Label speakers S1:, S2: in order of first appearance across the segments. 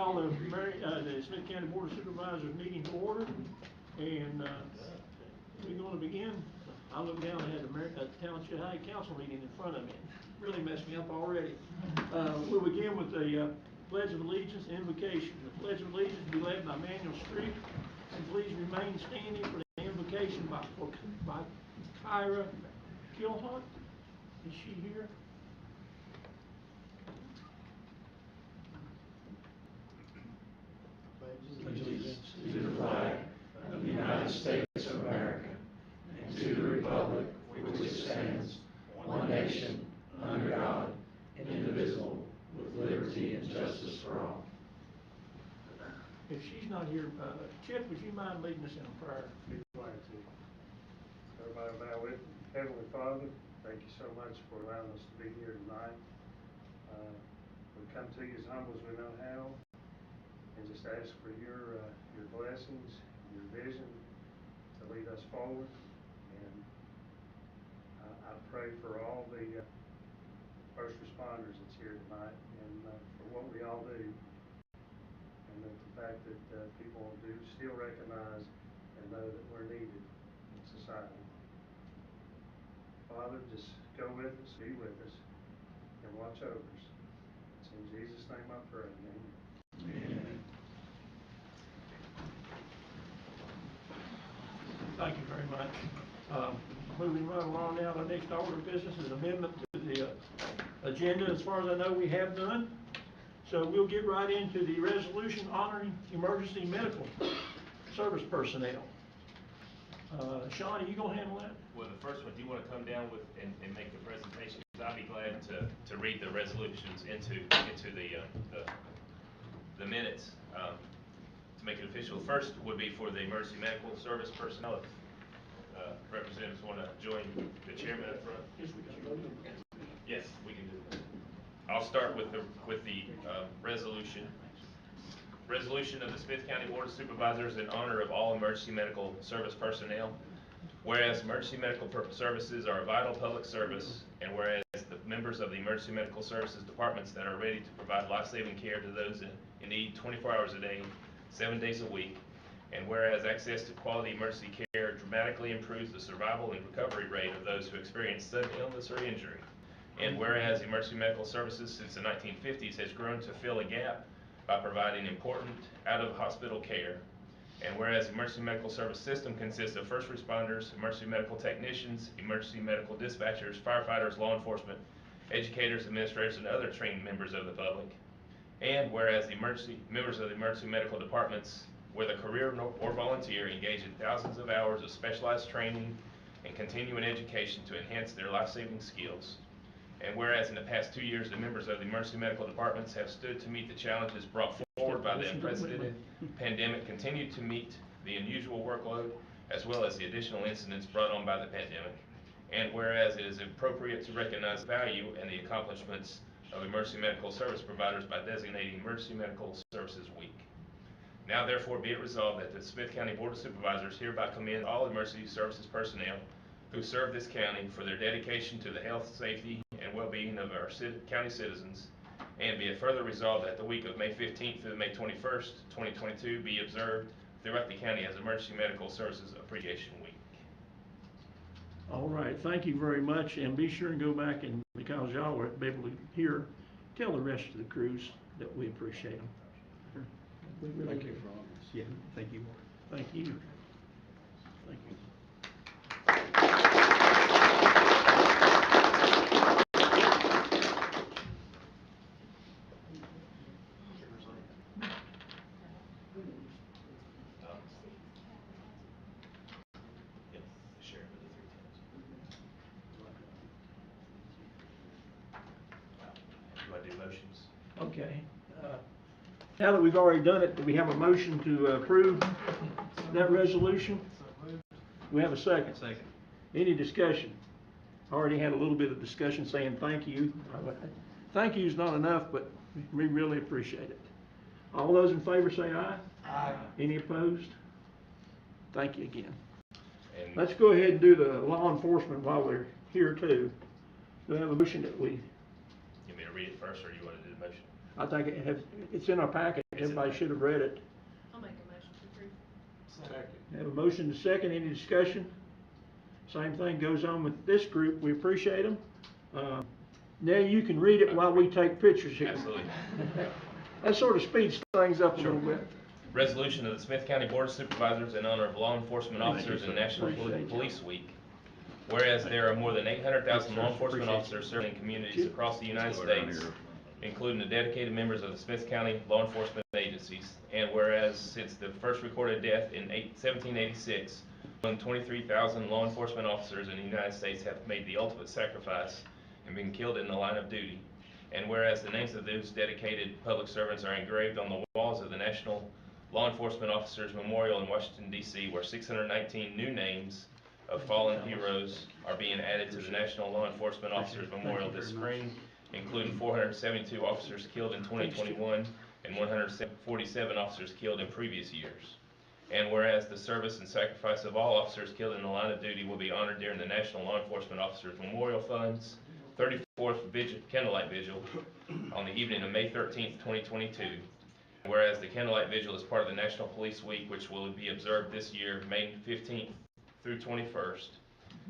S1: call the Smyth County Board of Supervisors meeting to order, and we're going to begin. I looked down and had the Township High Council meeting in front of me. It really messed me up already. We'll begin with the Pledge of Allegiance and Invocation. The Pledge of Allegiance will be led by Manuel Street, and please remain standing for the invocation by Kyra Gilhart. Is she here?
S2: Pledge allegiance to the flag of the United States of America and to the republic for which it stands, one nation, under God, indivisible, with liberty and justice for all.
S1: If she's not here, Chip, would you mind leading us in a prayer?
S3: Be glad to. Everybody bow with me. Heavenly Father, thank you so much for allowing us to be here tonight. We come to you as humble as we know how, and just ask for your blessings, your vision to lead us forward. And I pray for all the first responders that's here tonight, and for what we all do, and that the fact that people do still recognize and know that we're needed in society. Father, just go with us, be with us, and watch over us. It's in Jesus' name I pray. Amen.
S2: Amen.
S1: Thank you very much. Moving right along now, the next order of business is amendment to the agenda. As far as I know, we have none. So we'll get right into the resolution honoring emergency medical service personnel. Sean, are you going to handle that?
S4: Well, the first one, do you want to come down with and make the presentation? I'd be glad to read the resolutions into the minutes to make it official. First would be for the emergency medical service personnel. If representatives want to join the chairman up front. Yes, we can do that. I'll start with the resolution. Resolution of the Smyth County Board of Supervisors in honor of all emergency medical service personnel. Whereas emergency medical services are a vital public service, and whereas the members of the emergency medical services departments that are ready to provide life-saving care to those in need 24 hours a day, 7 days a week, and whereas access to quality emergency care dramatically improves the survival and recovery rate of those who experience sudden illness or injury, and whereas emergency medical services since the 1950s has grown to fill a gap by providing important out-of-hospital care, and whereas the emergency medical service system consists of first responders, emergency medical technicians, emergency medical dispatchers, firefighters, law enforcement, educators, administrators, and other trained members of the public, and whereas the members of the emergency medical departments, whether career or volunteer, engage in thousands of hours of specialized training and continuing education to enhance their life-saving skills. And whereas in the past 2 years, the members of the emergency medical departments have stood to meet the challenges brought forward by the unprecedented pandemic, continued to meet the unusual workload, as well as the additional incidents brought on by the pandemic. And whereas it is appropriate to recognize the value and the accomplishments of emergency medical service providers by designating Emergency Medical Services Week. Now therefore be it resolved that the Smyth County Board of Supervisors hereby commend all emergency services personnel who serve this county for their dedication to the health, safety, and well-being of our county citizens, and be it further resolved that the week of May 15th through May 21st, 2022 be observed throughout the county as Emergency Medical Services Appreciation Week.
S1: All right, thank you very much, and be sure and go back and, because y'all will be able to hear, tell the rest of the crews that we appreciate them. We really
S2: Thank
S1: do.
S2: you for all this.
S5: Yeah, thank you.
S1: Thank you. Thank you.
S4: Do I do motions?
S1: Okay. Now that we've already done it, do we have a motion to approve that resolution? We have a second.
S5: Second.
S1: Any discussion? Already had a little bit of discussion saying thank you. Thank you is not enough, but we really appreciate it. All those in favor say aye.
S2: Aye.
S1: Any opposed? Thank you again.
S4: And
S1: Let's go ahead and do the law enforcement while we're here too. Do we have a motion that we?
S4: you want me to read it first, or you want to do the motion?
S1: I think it's in our packet, everybody should have read it.
S5: I'll make a motion to approve.
S2: Second.
S1: Have a motion to second, any discussion? Same thing goes on with this group, we appreciate them. Now you can read it while we take pictures here.
S4: Absolutely.
S1: That sort of speeds things up a little bit.
S4: Resolution of the Smyth County Board of Supervisors in honor of law enforcement officers in National Police Week. Whereas there are more than 800,000 law enforcement officers serving in communities across the United States, including the dedicated members of the Smyth County law enforcement agencies. And whereas since the first recorded death in 1786, more than 23,000 law enforcement officers in the United States have made the ultimate sacrifice and been killed in the line of duty. And whereas the names of those dedicated public servants are engraved on the walls of the National Law Enforcement Officers Memorial in Washington, D.C., where 619 new names of fallen heroes are being added to the National Law Enforcement Officers Memorial this spring, including 472 officers killed in 2021 and 147 officers killed in previous years. And whereas the service and sacrifice of all officers killed in the line of duty will be honored during the National Law Enforcement Officers Memorial Fund's 34th Candlelight Vigil on the evening of May 13th, 2022. Whereas the Candlelight Vigil is part of the National Police Week, which will be observed this year, May 15th through 21st.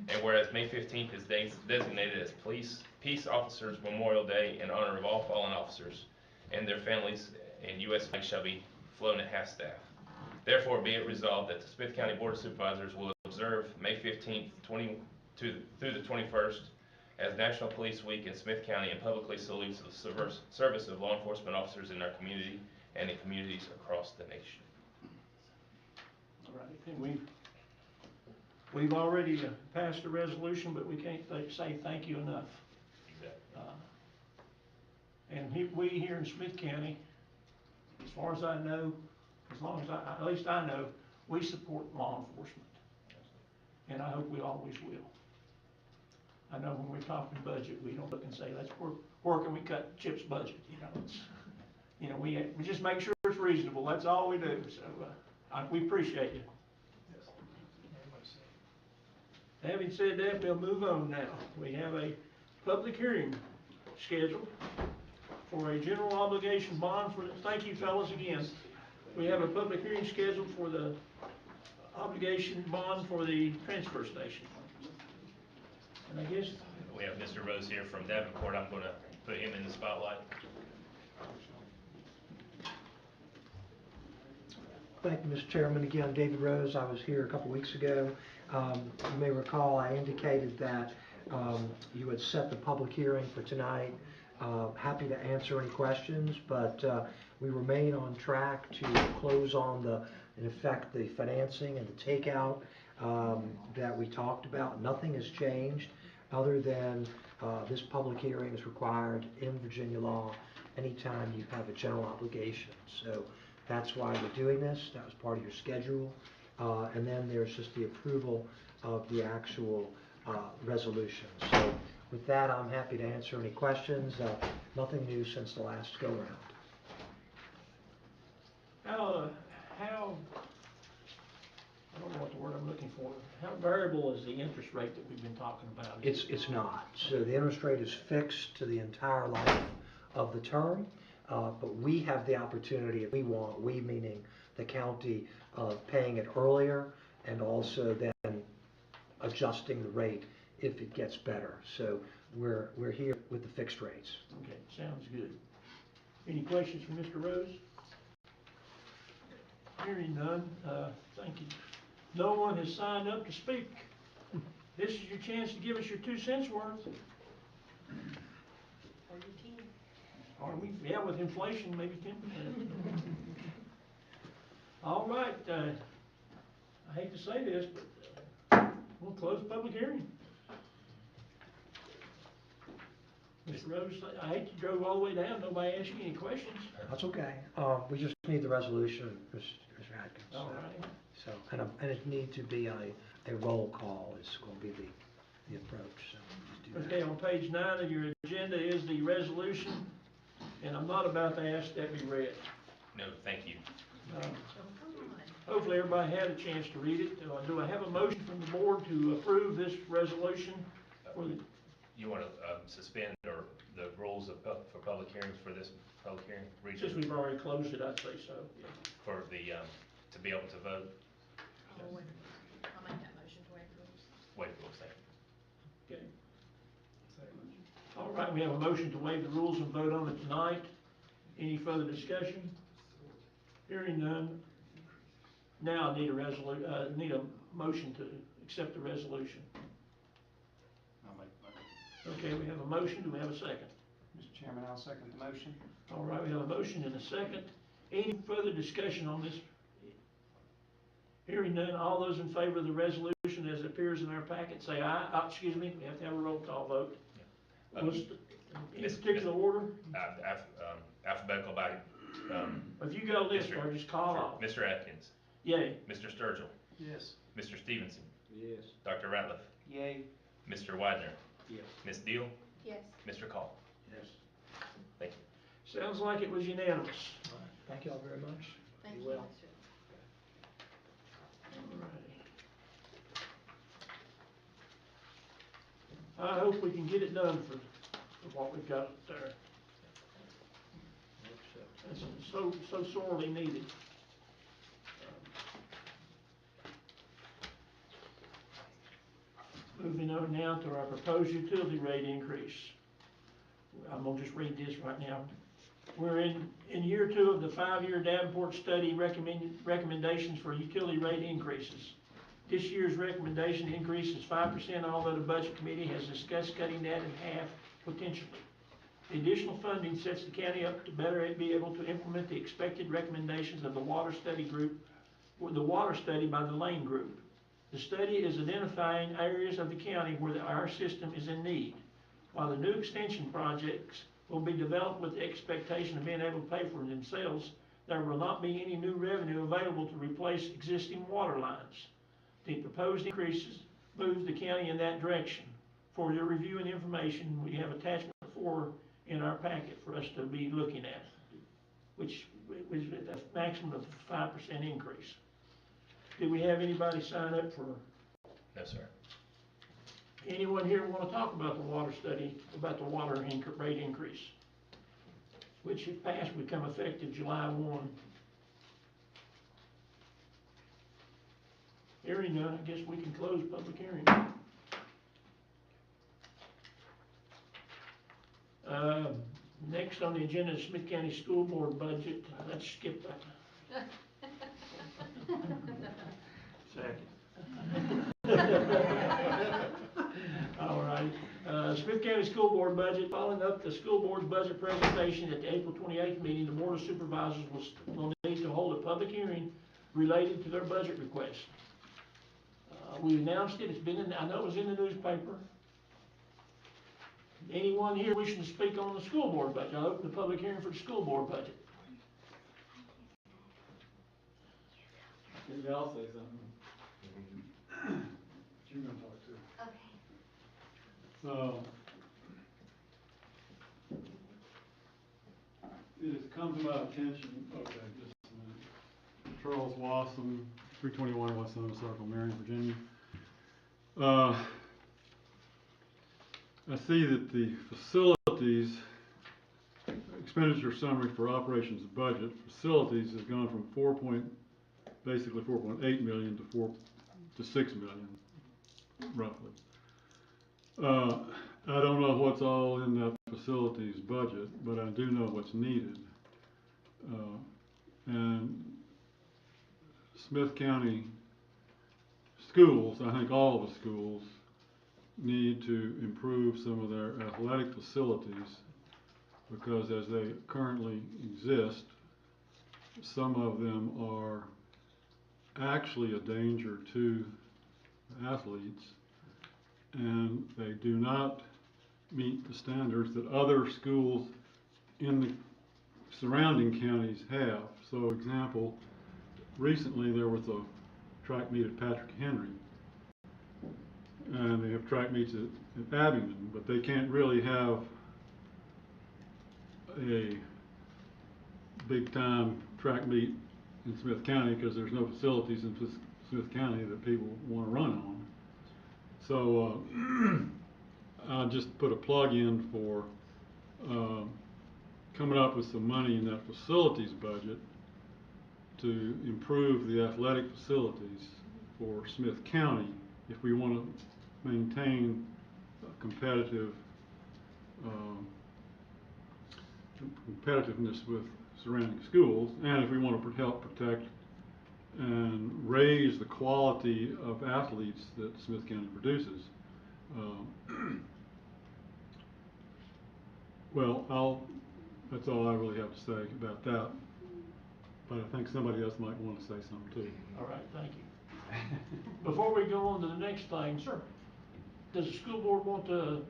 S4: And whereas May 15th is designated as Peace Officers Memorial Day in honor of all fallen officers and their families, and U.S. flags shall be flown at half-staff. Therefore, be it resolved that the Smyth County Board of Supervisors will observe May 15th through the 21st as National Police Week in Smyth County and publicly salutes the service of law enforcement officers in our community and in communities across the nation.
S1: All right, and we've already passed a resolution, but we can't say thank you enough.
S4: Exactly.
S1: And we here in Smyth County, as far as I know, as long as at least I know, we support law enforcement. And I hope we always will. I know when we're talking budget, we don't look and say, where can we cut Chip's budget? We just make sure it's reasonable. That's all we do. So we appreciate you. Having said that, we'll move on now. We have a public hearing scheduled for a general obligation bond thank you fellas again. We have a public hearing scheduled for the obligation bond for the transfer station. And I guess
S4: We have Mr. Rose here from Davenport. I'm going to put him in the spotlight.
S6: Thank you, Mr. Chairman. Again, David Rose. I was here a couple weeks ago. You may recall I indicated that you had set the public hearing for tonight. Happy to answer any questions, but we remain on track to close on in effect, the financing and the takeout that we talked about. Nothing has changed other than this public hearing is required in Virginia law anytime you have a general obligation. So that's why we're doing this. That was part of your schedule. And then there's just the approval of the actual resolution. So with that, I'm happy to answer any questions. Nothing new since the last go-round.
S1: How, I don't know what the word I'm looking for, how variable is the interest rate that we've been talking about?
S6: It's not. So the interest rate is fixed to the entire life of the term, but we have the opportunity, if we want, we meaning the county, of paying it earlier and also then adjusting the rate if it gets better. So we're here with the fixed rates.
S1: Okay, sounds good. Any questions for Mr. Rose? Hearing none, thank you. No one has signed up to speak. This is your chance to give us your 2 cents worth.
S5: Or your team.
S1: Or with inflation, maybe 10%. All right, I hate to say this, but we'll close the public hearing. Mr. Rose, I hate you drove all the way down, nobody asked you any questions.
S6: That's okay. We just need the resolution, Mr. Atkins.
S1: All right.
S6: So, and it need to be a roll call is going to be the approach. So just do that.
S1: Okay, on page 9 of your agenda is the resolution, and I'm not about to ask that be read.
S4: No, thank you.
S1: Hopefully everybody had a chance to read it. Do I have a motion from the board to approve this resolution for the?
S4: You want to suspend or the rules for public hearings for this public hearing
S1: Since
S4: region
S1: we've already closed it, I'd say so, yeah.
S4: for the, to be able to vote.
S5: I'll waive the rules. I'll make that motion to waive the rules.
S4: Wait a second.
S1: Okay. All right, we have a motion to waive the rules and vote on it tonight. Any further discussion? Hearing none. Now I need need a motion to accept the resolution.
S2: I'll make the motion.
S1: Okay, we have a motion. Do we have a second?
S7: Mr. Chairman, I'll second the motion.
S1: All right, we have a motion and a second. Any further discussion on this? Hearing none, all those in favor of the resolution as it appears in our packet, say aye. Excuse me, we have to have a roll call vote. Was, in
S4: Miss-
S1: particular order?
S4: Alphabetical by,
S1: If you got a list, or just call off.
S4: Mr. Atkins,
S1: Yay.
S4: Mr. Sturgill,
S7: Yes.
S4: Mr. Stevenson,
S7: Yes.
S4: Dr. Ratliff,
S7: Yay.
S4: Mr. Widener,
S7: Yes.
S4: Ms. Deal,
S5: Yes.
S4: Mr. Call.
S7: Yes.
S4: Thank you.
S1: Sounds like it was unanimous.
S6: All right, thank you all very much.
S5: Thank
S6: Be
S5: you.
S6: well.
S1: I hope we can get it done for what we've got there. It's so sorely needed. Moving on now to our proposed utility rate increase. I'm gonna just read this right now. We're in year 2 of the 5-year Davenport study recommendations for utility rate increases. This year's recommendation increase is 5%, although the Budget Committee has discussed cutting that in half potentially. The additional funding sets the county up to better be able to implement the expected recommendations of the water study group, or the water study by the Lane Group. The study is identifying areas of the county where our system is in need. While the new extension projects will be developed with the expectation of being able to pay for themselves, there will not be any new revenue available to replace existing water lines. The proposed increases moves the county in that direction. For your review and information, we have attachment 4 in our packet for us to be looking at, which was at a maximum of 5% increase. Did we have anybody sign up for?
S4: No, sir.
S1: Anyone here want to talk about the water study, about the water rate increase? Which if passed would become effective July 1. Hearing none, I guess we can close public hearing. Next on the agenda is Smyth County School Board budget. Let's skip that. All right. Smyth County School Board budget. Following up the school board's budget presentation at the April 28th meeting, the Board of Supervisors will need to hold a public hearing related to their budget request. We announced it. It's been in, I know it was in the newspaper. Anyone here wishing to speak on the school board budget? I'll open the public hearing for the school board budget.
S8: Maybe I'll say something. You're gonna talk too.
S5: Okay.
S8: So, it has come to my attention, okay, just a minute. Charles Wasson, 321 West Center Circle, Marion, Virginia. I see that the facilities expenditure summary for operations budget, facilities has gone from basically 4.8 million to 6 million, roughly. I don't know what's all in that facilities budget, but I do know what's needed. And Smyth County schools, I think all of the schools, need to improve some of their athletic facilities, because as they currently exist, some of them are actually a danger to athletes, and they do not meet the standards that other schools in the surrounding counties have. So, example, recently there was a track meet at Patrick Henry, and they have track meets at Abingdon, but they can't really have a big time track meet in Smyth County because there's no facilities in Smyth County that people want to run on. So I'll just put a plug in for coming up with some money in that facilities budget to improve the athletic facilities for Smyth County if we want to maintain competitive competitiveness with surrounding schools, and if we want to help protect and raise the quality of athletes that Smyth County produces. Well, that's all I really have to say about that, but I think somebody else might want to say something too.
S1: All right, thank you. Before we go on to the next thing.
S9: Sure.
S1: Does the school board want to,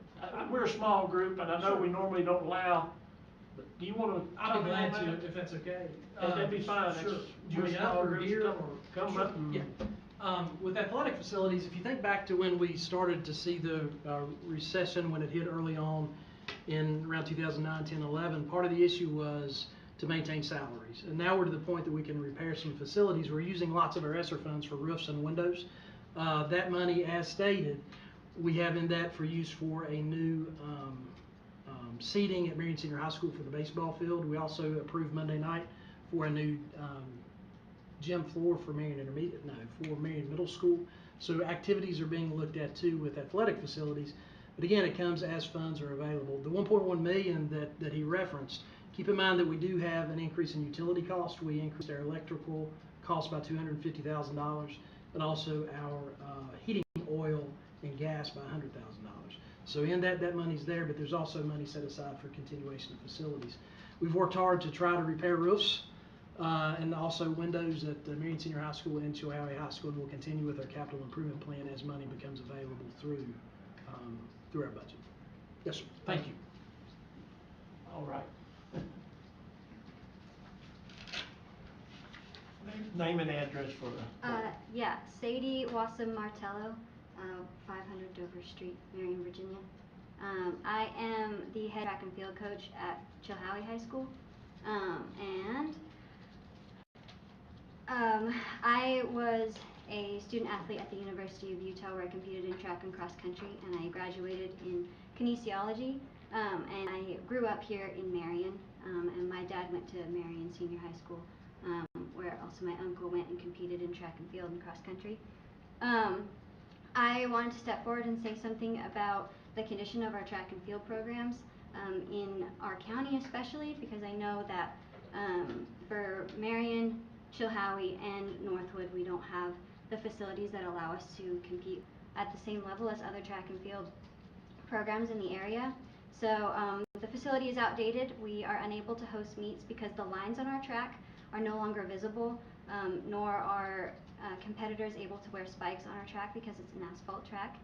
S1: we're a small group, and I know we normally don't allow, but do you want to
S9: I'll be glad
S1: comment on
S9: to,
S1: that?
S9: if that's okay.
S1: That'd be fine.
S9: Sure.
S1: That's-
S9: Do you
S1: we're
S9: want me
S1: small
S9: up or
S1: groups.
S9: here
S1: Come-
S9: or?
S1: come
S9: Sure.
S1: up and-
S9: Yeah. With athletic facilities, if you think back to when we started to see the recession, when it hit early on in around 2009, 10, 11, part of the issue was to maintain salaries. And now we're to the point that we can repair some facilities. We're using lots of our ESSER funds for roofs and windows. That money, as stated, we have in that for use for a new seating at Marion Senior High School for the baseball field. We also approved Monday night for a new gym floor for Marion for Marion Middle School. So activities are being looked at too with athletic facilities. But again, it comes as funds are available. The 1.1 million that he referenced, keep in mind that we do have an increase in utility cost. We increased our electrical cost by $250,000, and also our heating oil and gas by $100,000. So in that money's there, but there's also money set aside for continuation of facilities. We've worked hard to try to repair roofs and also windows at Marion Senior High School and Chilhowie High School, and we'll continue with our capital improvement plan as money becomes available through our budget. Yes, sir. Thank you.
S1: All right. Name and address for the.
S10: Yeah, Sadie Wassam Martello, 500 Dover Street, Marion, Virginia. I am the head track and field coach at Chilhowie High School, and I was a student athlete at the University of Utah where I competed in track and cross country, and I graduated in kinesiology, and I grew up here in Marion, and my dad went to Marion Senior High School, where also my uncle went and competed in track and field and cross country. I wanted to step forward and say something about the condition of our track and field programs in our county especially, because I know that for Marion, Chilhowie, and Northwood, we don't have the facilities that allow us to compete at the same level as other track and field programs in the area. So the facility is outdated. We are unable to host meets because the lines on our track are no longer visible, nor are competitors able to wear spikes on our track because it's an asphalt track.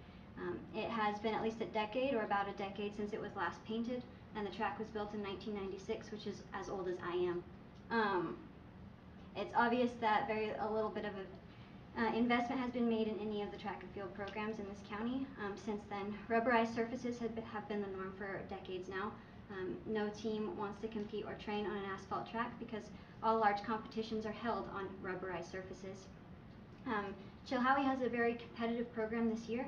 S10: It has been at least a decade or about a decade since it was last painted, and the track was built in 1996, which is as old as I am. It's obvious that a little bit of investment has been made in any of the track and field programs in this county. Since then, rubberized surfaces have been the norm for decades now. No team wants to compete or train on an asphalt track because all large competitions are held on rubberized surfaces. Chilhowie has a very competitive program this year.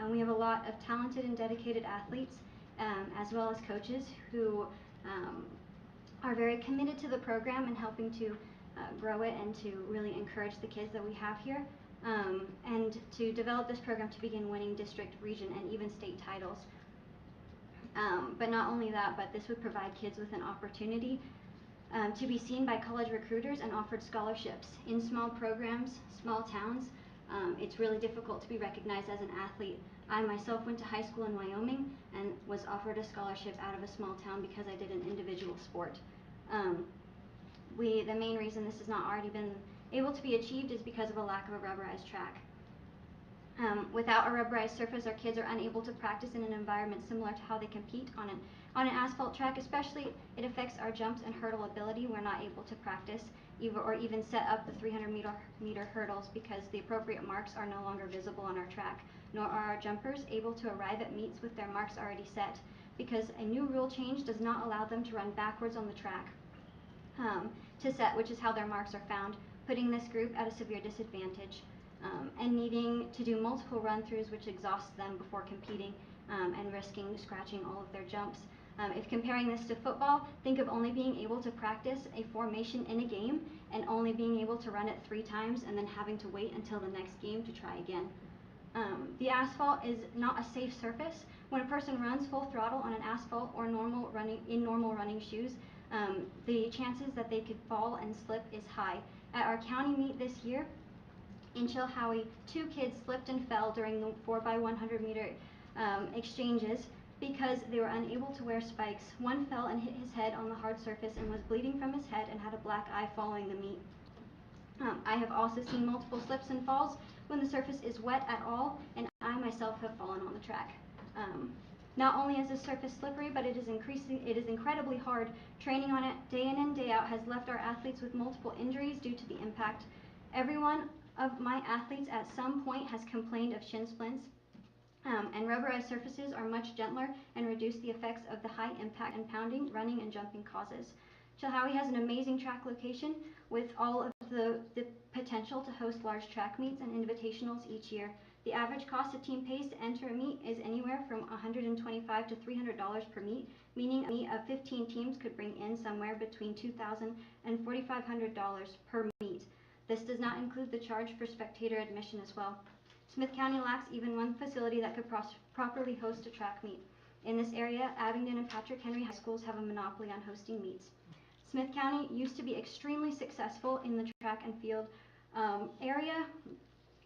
S10: We have a lot of talented and dedicated athletes, as well as coaches who are very committed to the program and helping to grow it and to really encourage the kids that we have here, and to develop this program to begin winning district, region, and even state titles. But not only that, but this would provide kids with an opportunity to be seen by college recruiters and offered scholarships. In small programs, small towns, it's really difficult to be recognized as an athlete. I myself went to high school in Wyoming and was offered a scholarship out of a small town because I did an individual sport. The main reason this has not already been able to be achieved is because of a lack of a rubberized track. Without a rubberized surface, our kids are unable to practice in an environment similar to how they compete on an asphalt track. Especially, it affects our jumps and hurdle ability. We're not able to practice or even set up the 300-meter hurdles because the appropriate marks are no longer visible on our track, nor are our jumpers able to arrive at meets with their marks already set, because a new rule change does not allow them to run backwards on the track to set, which is how their marks are found, putting this group at a severe disadvantage, and needing to do multiple run-throughs, which exhausts them before competing, and risking scratching all of their jumps. If comparing this to football, think of only being able to practice a formation in a game and only being able to run it 3 times and then having to wait until the next game to try again. The asphalt is not a safe surface. When a person runs full throttle on an asphalt or normal running shoes, the chances that they could fall and slip is high. At our county meet this year in Chilhowie, 2 kids slipped and fell during the 4x100 meter exchanges because they were unable to wear spikes. One fell and hit his head on the hard surface and was bleeding from his head and had a black eye following the meet. I have also seen multiple slips and falls when the surface is wet at all, and I myself have fallen on the track. Not only is the surface slippery, but it is incredibly hard. Training on it day in and day out has left our athletes with multiple injuries due to the impact. Every one of my athletes at some point has complained of shin splints, and rubberized surfaces are much gentler and reduce the effects of the high impact and pounding, running, and jumping causes. Chilhowie has an amazing track location with all of the potential to host large track meets and invitationals each year. The average cost a team pays to enter a meet is anywhere from $125 to $300 per meet, meaning a meet of 15 teams could bring in somewhere between $2,000 and $4,500 per meet. This does not include the charge for spectator admission as well. Smyth County lacks even one facility that could properly host a track meet. In this area, Abingdon and Patrick Henry high schools have a monopoly on hosting meets. Smyth County used to be extremely successful in the track and field area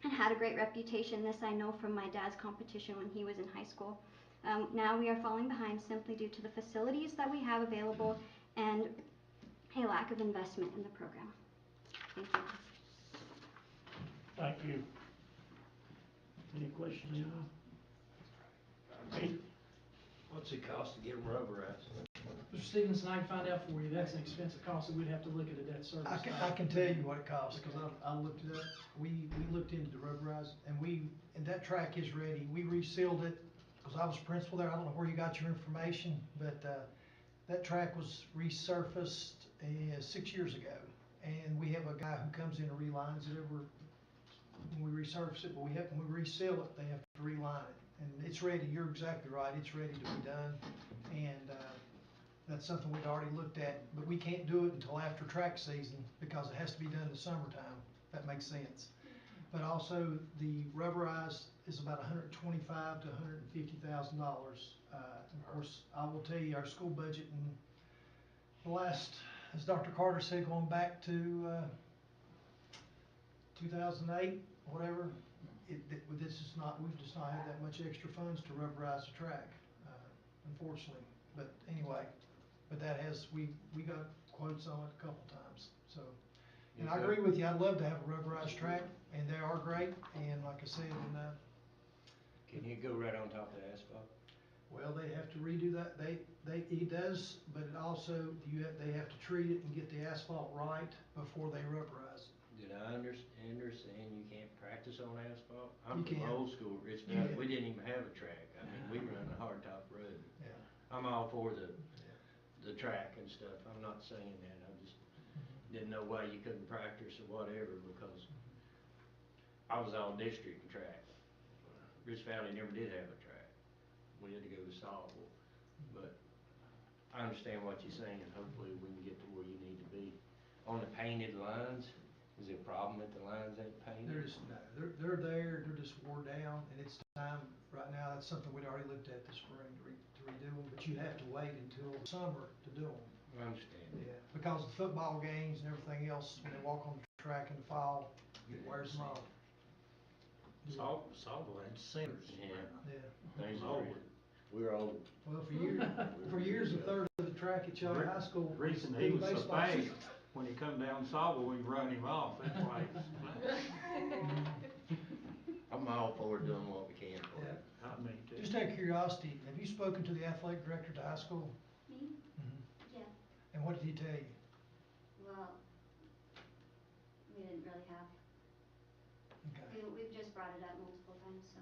S10: and had a great reputation. This I know from my dad's competition when he was in high school. Now we are falling behind simply due to the facilities that we have available and a lack of investment in the program. Thank you.
S1: Thank you. Any questions, anyone? Pete?
S2: What's it cost to get them rubberized?
S9: Mr. Stevenson, I can find out for you. That's an expensive cost that we'd have to look at a debt service.
S11: I can tell you what it costs, because I looked it up. We looked into the rubberized, and that track is ready. We resealed it, because I was principal there. I don't know where you got your information, but that track was resurfaced 6 years ago. And we have a guy who comes in and relines it when we resurface it, but when we reseal it, they have to reline it. And it's ready. You're exactly right. It's ready to be done. And that's something we'd already looked at, but we can't do it until after track season because it has to be done in the summertime, if that makes sense. But also the rubberized is about $125,000 to $150,000. Of course, I will tell you our school budget in the last, as Dr. Carter said, going back to 2008, whatever, we've just not had that much extra funds to rubberize the track, unfortunately. But anyway, we got quotes on it a couple times, so. And I agree with you, I'd love to have a rubberized track, and they are great, and like I said,
S2: Can you go right on top of the asphalt?
S11: well, they have to redo that, it does, but it also, they have to treat it and get the asphalt right before they rubberize it.
S2: Did I understand you can't practice on asphalt? I'm
S11: You
S2: from
S11: can.
S2: old school, Rich
S11: You
S2: Valley.
S11: can.
S2: We didn't even have a track. I mean, we run a hard top road.
S11: Yeah.
S2: I'm all for the track and stuff. I'm not saying that. I just didn't know why you couldn't practice or whatever, because I was all district track. Rich Valley never did have a track. We had to go to Saltville. But I understand what you're saying, and hopefully we can get to where you need to be. On the painted lines, is there a problem that the lines ain't painted?
S11: They're there, they're just wore down, and it's time, right now, that's something we'd already looked at this spring to redo them, but you'd have to wait until summer to do them.
S2: I understand.
S11: Yeah, because the football games and everything else, when they walk on the track in the fall, it wears them off.
S12: Salvo had centers.
S2: Yeah.
S11: Yeah.
S2: Things are old. We're old.
S11: Well, for years, a third of the track at Chilhowie High School.
S12: Reason he was so
S11: baseball
S12: fast,
S11: season.
S12: when he come down Salvo, we run him off, that's why he was fast.
S2: I'm all for doing what we can for
S11: Yeah.
S2: it.
S12: I mean, too.
S11: Just out of curiosity, have you spoken to the athletic director at the high school?
S10: Me?
S11: Mm-hmm.
S10: Yeah.
S11: And what did he tell you?
S10: Well, we didn't really have.
S11: Okay.
S10: We've just brought it up multiple times, so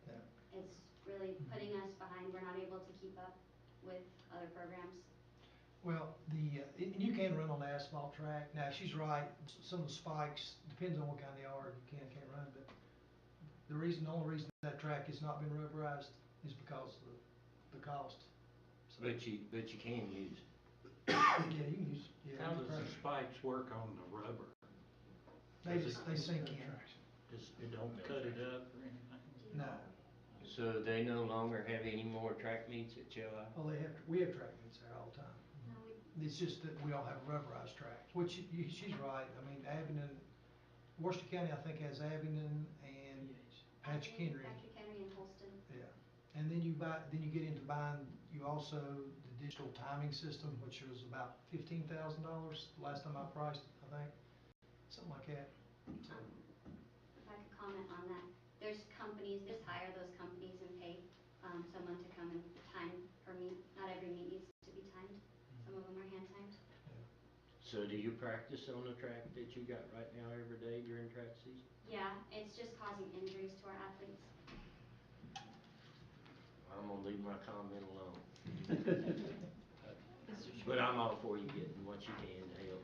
S11: Yeah.
S10: it's really putting us behind. We're not able to keep up with other programs.
S11: Well, and you can run on the asphalt track. Now, she's right, some of the spikes, depends on what kind they are, you can't run, but the only reason that track has not been rubberized is because of the cost.
S2: But you can use it.
S11: Yeah, you can use, yeah.
S12: How
S11: use
S12: does the
S11: pressure.
S12: spikes work on the rubber?
S11: They sink in.
S12: Does it don't cut it up or anything?
S11: No.
S2: So they no longer have any more track meets at Chilhowee?
S11: Well, we have track meets there all the time.
S10: No,
S11: It's just that we all have rubberized tracks, which she's right. I mean, Abingdon, Worcester County, I think, has Abingdon and Patrick Henry.
S10: Patrick Henry and Holston.
S11: Yeah. And then you get into buying, you also, the digital timing system, which was about $15,000 last time I priced it, I think. Something like that. So,
S10: If I could comment on that, there's companies, just hire those companies and pay someone to come and time per meet. Not every meet needs to be timed. Some of them are hand timed.
S2: So do you practice on the track that you got right now every day during track season?
S10: Yeah, it's just causing injuries to our athletes.
S2: I'm gonna leave my comment alone. But I'm all for you getting what you can to help.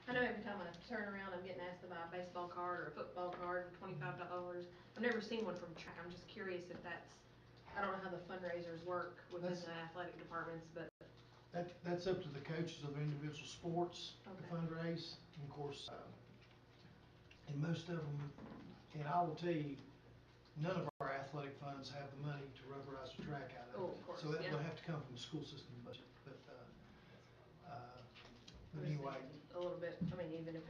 S5: I know every time I turn around, I'm getting asked to buy a baseball card or a football card for $25. I've never seen one from track. I'm just curious if that's, I don't know how the fundraisers work within the athletic departments, but.
S11: that's up to the coaches of their individual sports to
S5: Okay.
S11: fundraise. And of course, and most of them, and I will tell you, none of our athletic funds have the money to rubberize the track out of it.
S5: Oh, of course,
S11: So it
S5: yeah.
S11: will have to come from the school system budget, but
S5: I'm just
S11: anyway,
S5: thinking a little bit, I mean, even if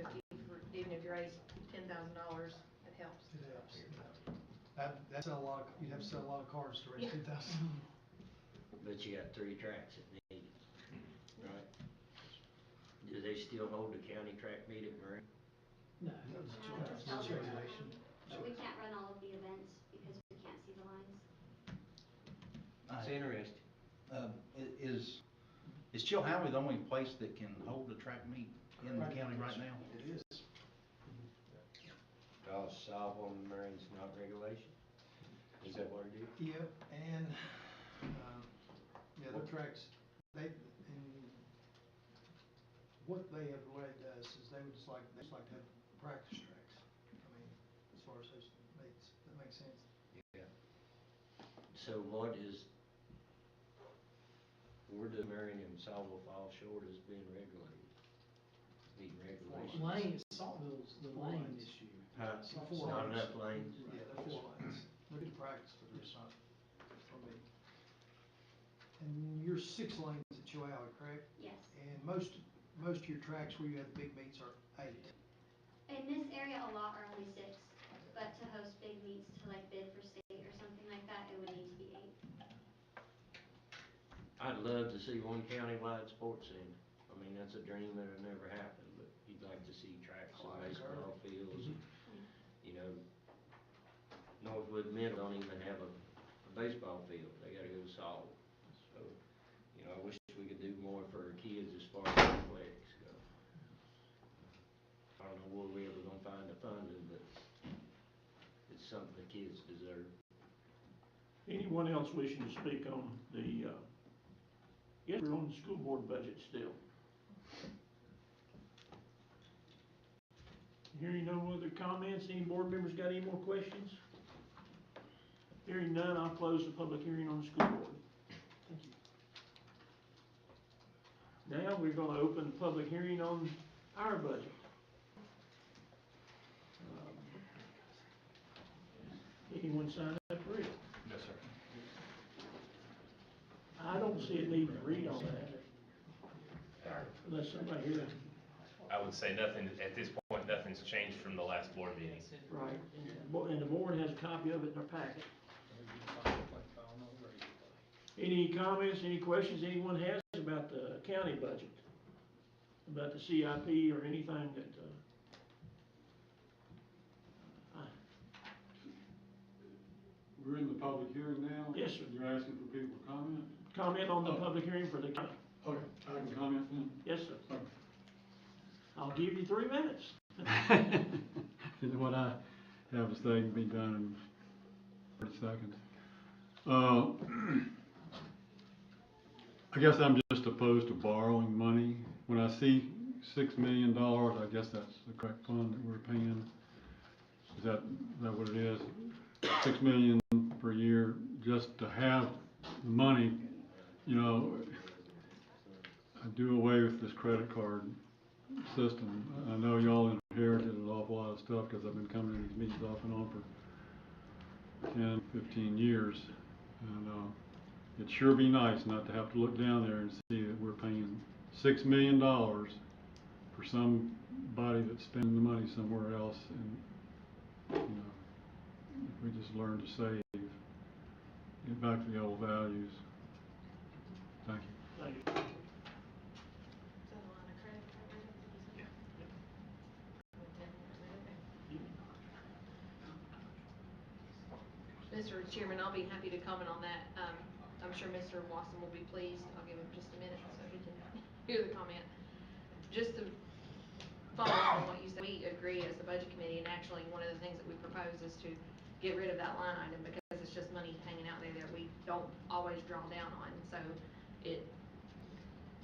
S5: you raise $10,000, it helps.
S11: it helps, yeah. That's a lot of, you'd have to sell a lot of cars to raise
S5: Yeah.
S11: 2,000.
S2: But you got 3 tracks that need it, right? Do they still hold the county track meet at Murray?
S11: No,
S10: No,
S11: it's
S10: just held it.
S11: regulation.
S10: But we can't run all of the events because we can't see the lines.
S2: It's interesting.
S13: Is Chilhowee the only place that can hold a track meet in the county right now?
S11: It is.
S2: Because solve on Murray's not regulation? Is that what it is?
S11: Yep, and, yeah, the tracks, and what they have, the way it does is they just like to have practice tracks. I mean, as far as those meets, that makes sense.
S2: Yeah. So what is, where does Marion and Salvo fall short as being regulated? Meeting regulations?
S9: Lane, Saltville's the lane
S11: Lanes.
S9: issue.
S2: Huh?
S11: Four
S2: Not
S11: lanes.
S2: enough lanes?
S11: Yeah, they're 4 lanes. They're good practice, but they're just not for me. And you're 6 lanes at Chihuahua, correct?
S10: Yes.
S11: And most of your tracks where you have the big meets are 8.
S10: In this area, a lot are only 6, but to host big meets, to like bid for state or something like that, it would need to be 8.
S2: I'd love to see one county-wide sports center. I mean, that's a dream that'll never happen, but you'd like to see tracks and baseball fields and, you know, Northwood Middle don't even have a baseball field. They gotta go to Saul. So, you know, I wish we could do more for our kids as far as athletics go. I don't know where we ever gonna find the funding, but it's something the kids deserve.
S1: Anyone else wishing to speak on the, yes, we're on the school board budget still. Hearing no other comments, any board members got any more questions? Hearing none, I'll close the public hearing on the school board.
S11: Thank you.
S1: Now, we're gonna open the public hearing on our budget. Anyone sign up for it?
S4: No, sir.
S1: I don't see a need to read all that. Unless somebody here.
S4: I would say nothing, at this point, nothing's changed from the last board meeting.
S1: Right, and the board has a copy of it in their packet. Any comments, any questions anyone has about the county budget? About the CIP or anything that,
S8: We're in the public hearing now?
S1: Yes, sir.
S8: You're asking for people to comment?
S1: comment on the public hearing for the county?
S8: Okay, I can comment then?
S1: Yes, sir.
S8: Okay.
S1: I'll give you 3 minutes.
S8: What I have to say can be done in 30 seconds. I guess I'm just opposed to borrowing money. When I see $6 million, I guess that's the correct fund that we're paying. Is that what it is? 6 million per year just to have money you know, I do away with this credit card system. I know y'all inherited an awful lot of stuff, cause I've been coming to these meetings off and on for 10, 15 years. And, it'd sure be nice not to have to look down there and see that we're paying $6 million for somebody that's spending the money somewhere else. And, you know, if we just learn to save, get back to the old values. Thank you.
S1: Thank you.
S5: Is that a line of credit card reading?
S4: Yeah.
S5: Mr. Chairman, I'll be happy to comment on that. I'm sure Mr. Wasson will be pleased. I'll give him just a minute so he can hear the comment. Just to follow up on what you said, we agree as the budget committee, and actually one of the things that we propose is to get rid of that line item because it's just money hanging out there that we don't always draw down on. So it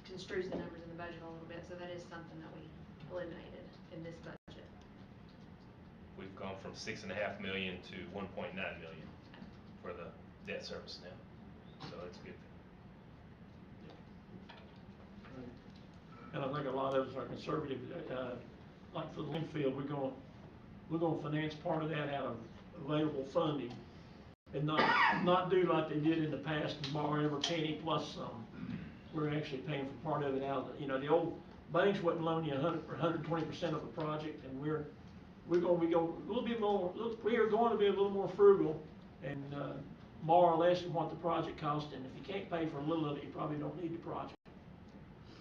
S5: construes the numbers in the budget a little bit. So that is something that we eliminated in this budget.
S4: We've gone from 6.5 million to 1.9 million for the debt service now, so that's a good thing.
S1: And I think a lot of us are conservative, like for the landfill, we're gonna finance part of that out of available funding and not do like they did in the past and borrow every penny plus some. We're actually paying for part of it out of the, you know, the old banks wouldn't loan you 100 or 120% of a project, and we're going to be a little bit more, we are going to be a little more frugal and borrow less than what the project cost, and if you can't pay for a little of it, you probably don't need the project.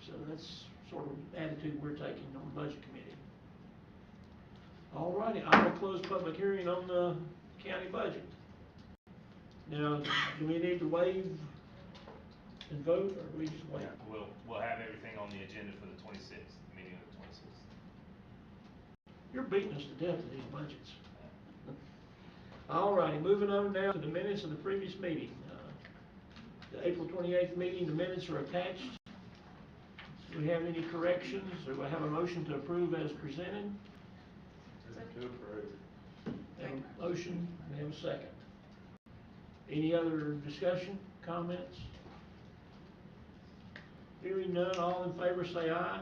S1: So that's sort of the attitude we're taking on the budget committee. All righty, I will close public hearing on the county budget. Now, do we need to waive and vote, or do we just wait?
S4: We'll have everything on the agenda for the 26th, meeting of the 26th.
S1: You're beating us to death with these budgets. All righty, moving on now to the minutes of the previous meeting. The April 28th meeting, the minutes are attached. Do we have any corrections? Do we have a motion to approve as presented?
S12: To approve.
S1: Have a motion, we have a second. Any other discussion, comments? Hearing none, all in favor say aye.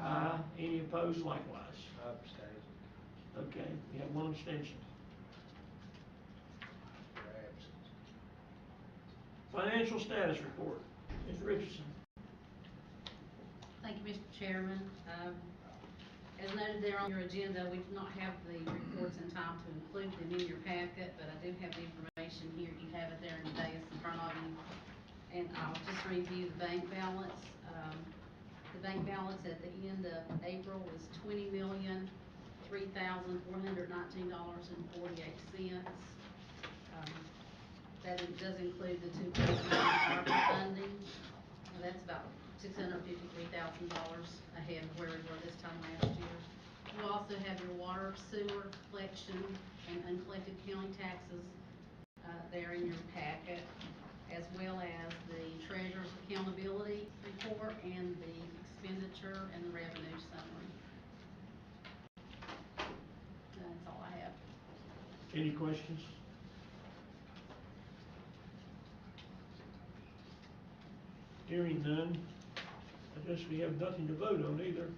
S1: Aye. Any opposed likewise?
S11: Abstain.
S1: Okay, we have one abstention. Financial status report, Ms. Richardson.
S14: Thank you, Mr. Chairman. As noted there on your agenda, we do not have the reports in time to include them in your packet, but I do have the information here. You have it there in the dais in front of you. And I'll just review the bank balance. The bank balance at the end of April was $20,003,419.48. That does include the 2.9 Arfa funding. That's about $653,000 ahead of where we were this time last year. You also have your water, sewer, collection, and uncollected county taxes there in your packet, as well as the treasurer's accountability report and the expenditure and the revenue summary. That's all I have.
S1: Any questions? Hearing none, I guess we have nothing to vote on either.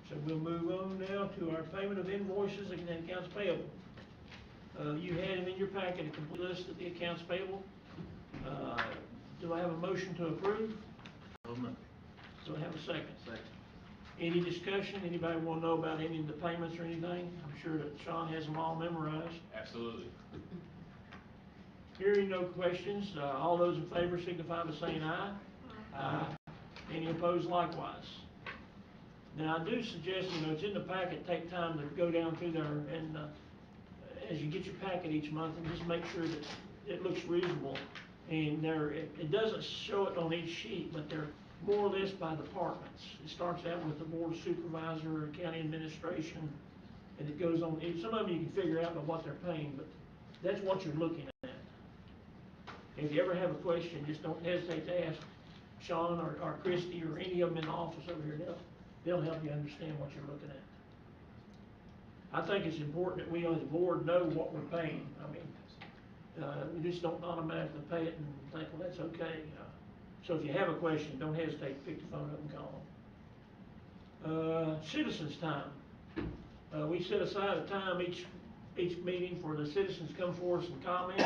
S1: So we'll move on now to our payment of invoices and accounts payable. You had in your packet a complete list of the accounts payable. Do I have a motion to approve? Do I have a second?
S13: Second.
S1: Any discussion? Anybody want to know about any of the payments or anything? I'm sure that Sean has them all memorized.
S4: Absolutely.
S1: Hearing no questions, all those in favor signify by saying aye. Aye. Any opposed likewise? Now, I do suggest, you know, it's in the packet, take time to go down through there and, as you get your packet each month, and just make sure that it looks reasonable. And it doesn't show it on each sheet, but they're more or less by departments. It starts out with the board of supervisor, county administration, and it goes on. Some of them you can figure out by what they're paying, but that's what you're looking at. If you ever have a question, just don't hesitate to ask Sean or Christie or any of them in the office over here. They'll help you understand what you're looking at. I think it's important that we as a board know what we're paying. I mean, we just don't automatically pay it and think, well, that's okay. So if you have a question, don't hesitate to pick the phone up and call them. Citizens time. We set aside a time each meeting for the citizens to come forward and comment.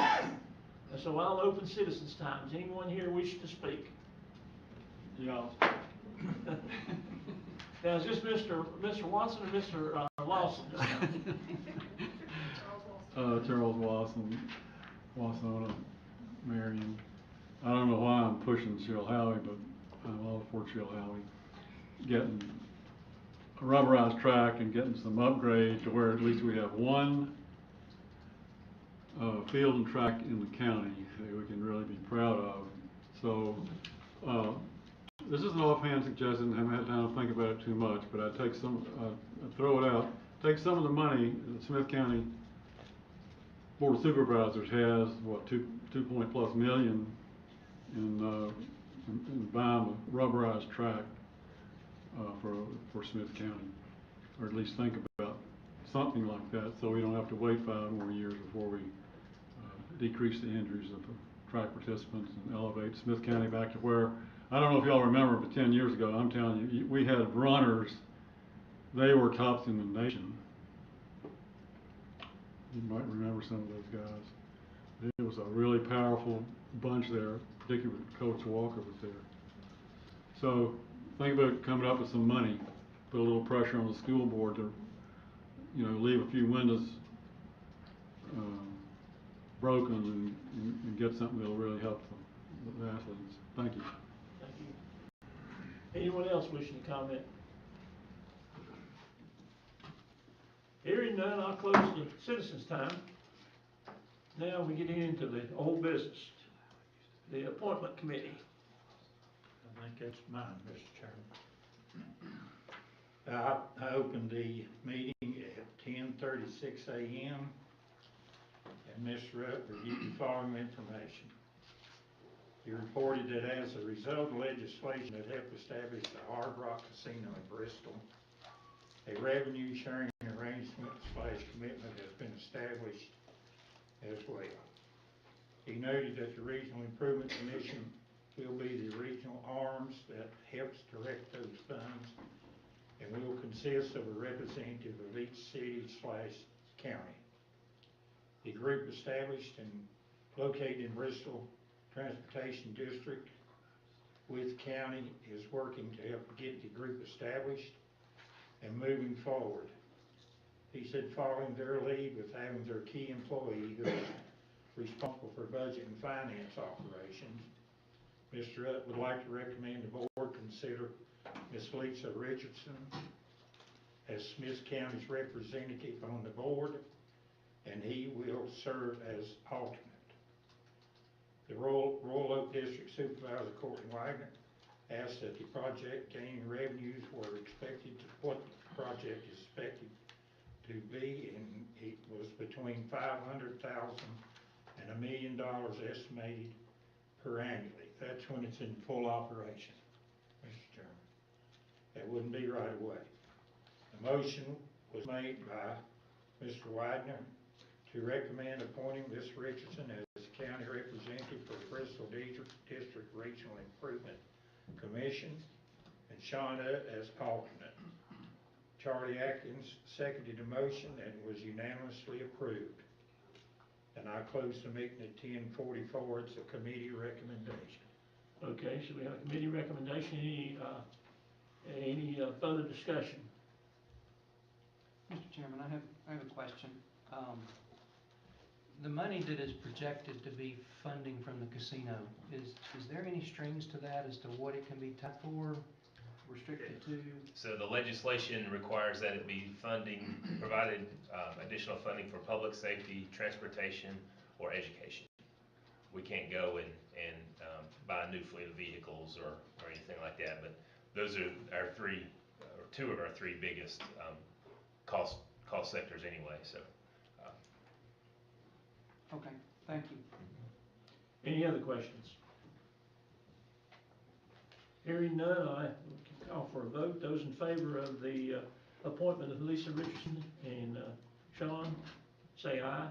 S1: So I'll open citizens times. Anyone here wish to speak?
S12: Yeah.
S1: Now, is this Mr. Watson or Mr. Lawson?
S8: Charles Watson, Wasona, Marion. I don't know why I'm pushing Cheryl Howie, but I'm all for Cheryl Howie. Getting a rubberized track and getting some upgrade to where at least we have one field and track in the county that we can really be proud of. So, this is an offhand suggestion, I haven't had time to think about it too much, but I throw it out, take some of the money the Smyth County Board of Supervisors has, what, 2+ million in buying a rubberized track, for Smyth County, or at least think about something like that, so we don't have to wait 5 more years before we decrease the injuries of the track participants and elevate Smyth County back to where, I don't know if y'all remember, but 10 years ago, I'm telling you, we had runners, they were tops in the nation. You might remember some of those guys. It was a really powerful bunch there, particularly when Coach Walker was there. So think about coming up with some money, put a little pressure on the school board to, leave a few windows broken and get something that'll really help the athletes. Thank you.
S1: Thank you. Anyone else wishing to comment? Hearing none, I'll close the citizens' time. Now we get into the old business, the appointment committee.
S12: I think that's mine, Mr. Chairman. I opened the meeting at 10:36 a.m. and Mr. Rupp reviewed the following information. He reported that as a result of legislation that helped establish the Hard Rock Casino in Bristol, a revenue sharing arrangement/commitment has been established as well. He noted that the Regional Improvement Commission will be the regional arms that helps direct those funds and will consist of a representative of each city/county. The group established and located in Bristol Transportation District with county is working to help get the group established and moving forward. He said following their lead with having their key employee who is responsible for budget and finance operations, Mr. Rupp would like to recommend the board consider Ms. Lisa Richardson as Smyth County's representative on the board, and he will serve as alternate. The Royal Oak District Supervisor Courtney Wagner asked that the project gaining revenues were expected to what the project is expected to be, and it was between $500,000 and $1 million estimated per annually. That's when it's in full operation, Mr. Chairman. That wouldn't be right away. The motion was made by Mr. Widener to recommend appointing Ms. Richardson as county representative for the Bristol District Regional Improvement Commission and Sean as alternate. Charlie Atkins seconded the motion and was unanimously approved. And I closed the meeting at 10:44. It's a committee recommendation.
S1: Okay, so we have a committee recommendation. Any further discussion?
S7: Mr. Chairman, I have a question. The money that is projected to be funding from the casino, is there any strings to that as to what it can be tapped for, restricted to?
S4: So the legislation requires that it be provided additional funding for public safety, transportation, or education. We can't go and buy a new fleet of vehicles or anything like that, but those are our two of our three biggest cost sectors anyway, so.
S7: Okay, thank you.
S1: Any other questions? Hearing none, I can call for a vote. Those in favor of the appointment of Lisa Richardson and Sean, say aye.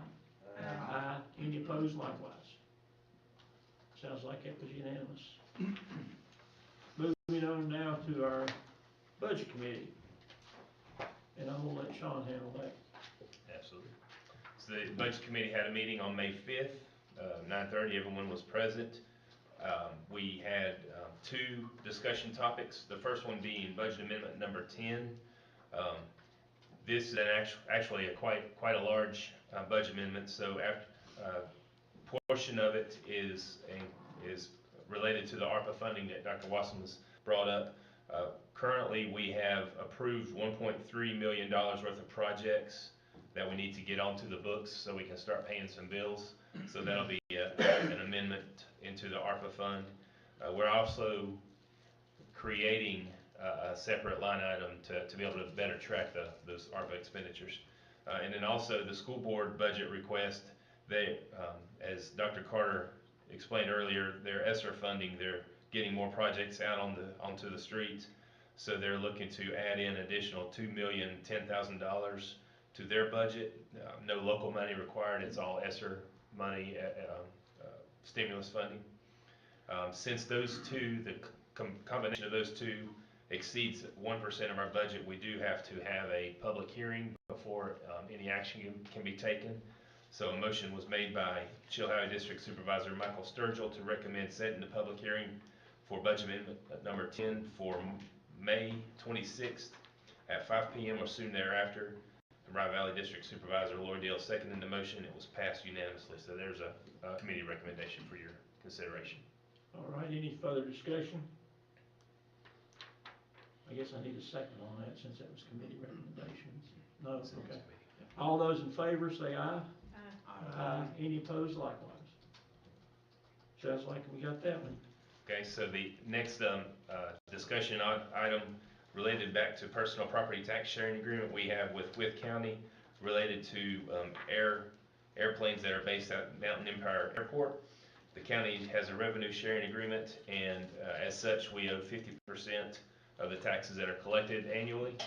S1: Aye. Any opposed likewise? Sounds like it was unanimous. Moving on now to our budget committee. And I'm gonna let Sean handle that.
S4: Absolutely. So the Budget Committee had a meeting on May 5th, 9:30, everyone was present. We had two discussion topics, the first one being budget amendment number 10. This is actually quite a large budget amendment, so portion of it is related to the ARPA funding that Dr. Wasson has brought up. Currently, we have approved $1.3 million worth of projects that we need to get onto the books so we can start paying some bills. So that'll be an amendment into the ARPA fund. We're also creating a separate line item to be able to better track those ARPA expenditures. And then also the school board budget request, as Dr. Carter explained earlier, their ESSER funding, they're getting more projects out onto the street. So they're looking to add in additional $2,010,000 to their budget. No local money required, it's all ESSER money, stimulus funding. Since those two, the combination of those two exceeds 1% of our budget, we do have to have a public hearing before any action can be taken. So a motion was made by Chilhowie District Supervisor Michael Sturgill to recommend setting the public hearing for budget amendment number 10 for May 26th at 5 p.m. or soon thereafter. The Rye Valley District Supervisor Lori Dale seconded the motion. It was passed unanimously. So there's a committee recommendation for your consideration.
S1: All right, any further discussion? I guess I need a second on that since that was committee recommendations. No, okay. All those in favor say aye. Aye. Any opposed likewise? Sounds like we got that one.
S4: Okay, so the next discussion item related back to personal property tax sharing agreement we have with Wythe County related to airplanes that are based at Mountain Empire Airport. The county has a revenue sharing agreement, and as such, we owe 50% of the taxes that are collected annually.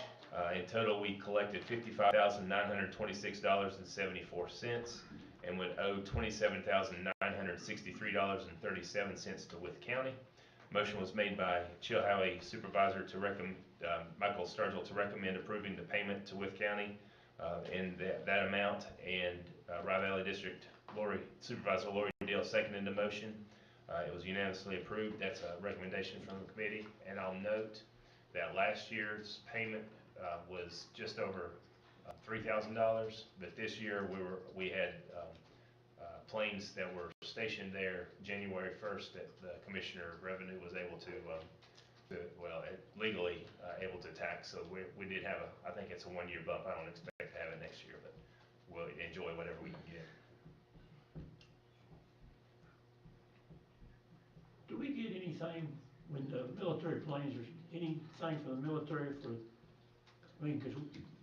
S4: In total, we collected $55,926.74 and would owe $27,963.37 to Wythe County. Motion was made by Chilhowie Supervisor Michael Sturgill to recommend approving the payment to Wythe County in that amount, and Rye Valley District Supervisor Lori Dale seconded the motion. It was unanimously approved. That's a recommendation from the committee, and I'll note that last year's payment was just over $3,000, but this year we had planes that were stationed there January 1st that the Commissioner of Revenue was able to legally able to tax. So we did have I think it's a 1-year bump. I don't expect to have it next year, but we'll enjoy whatever we can get.
S1: Do we get anything when the military planes, or anything from the military because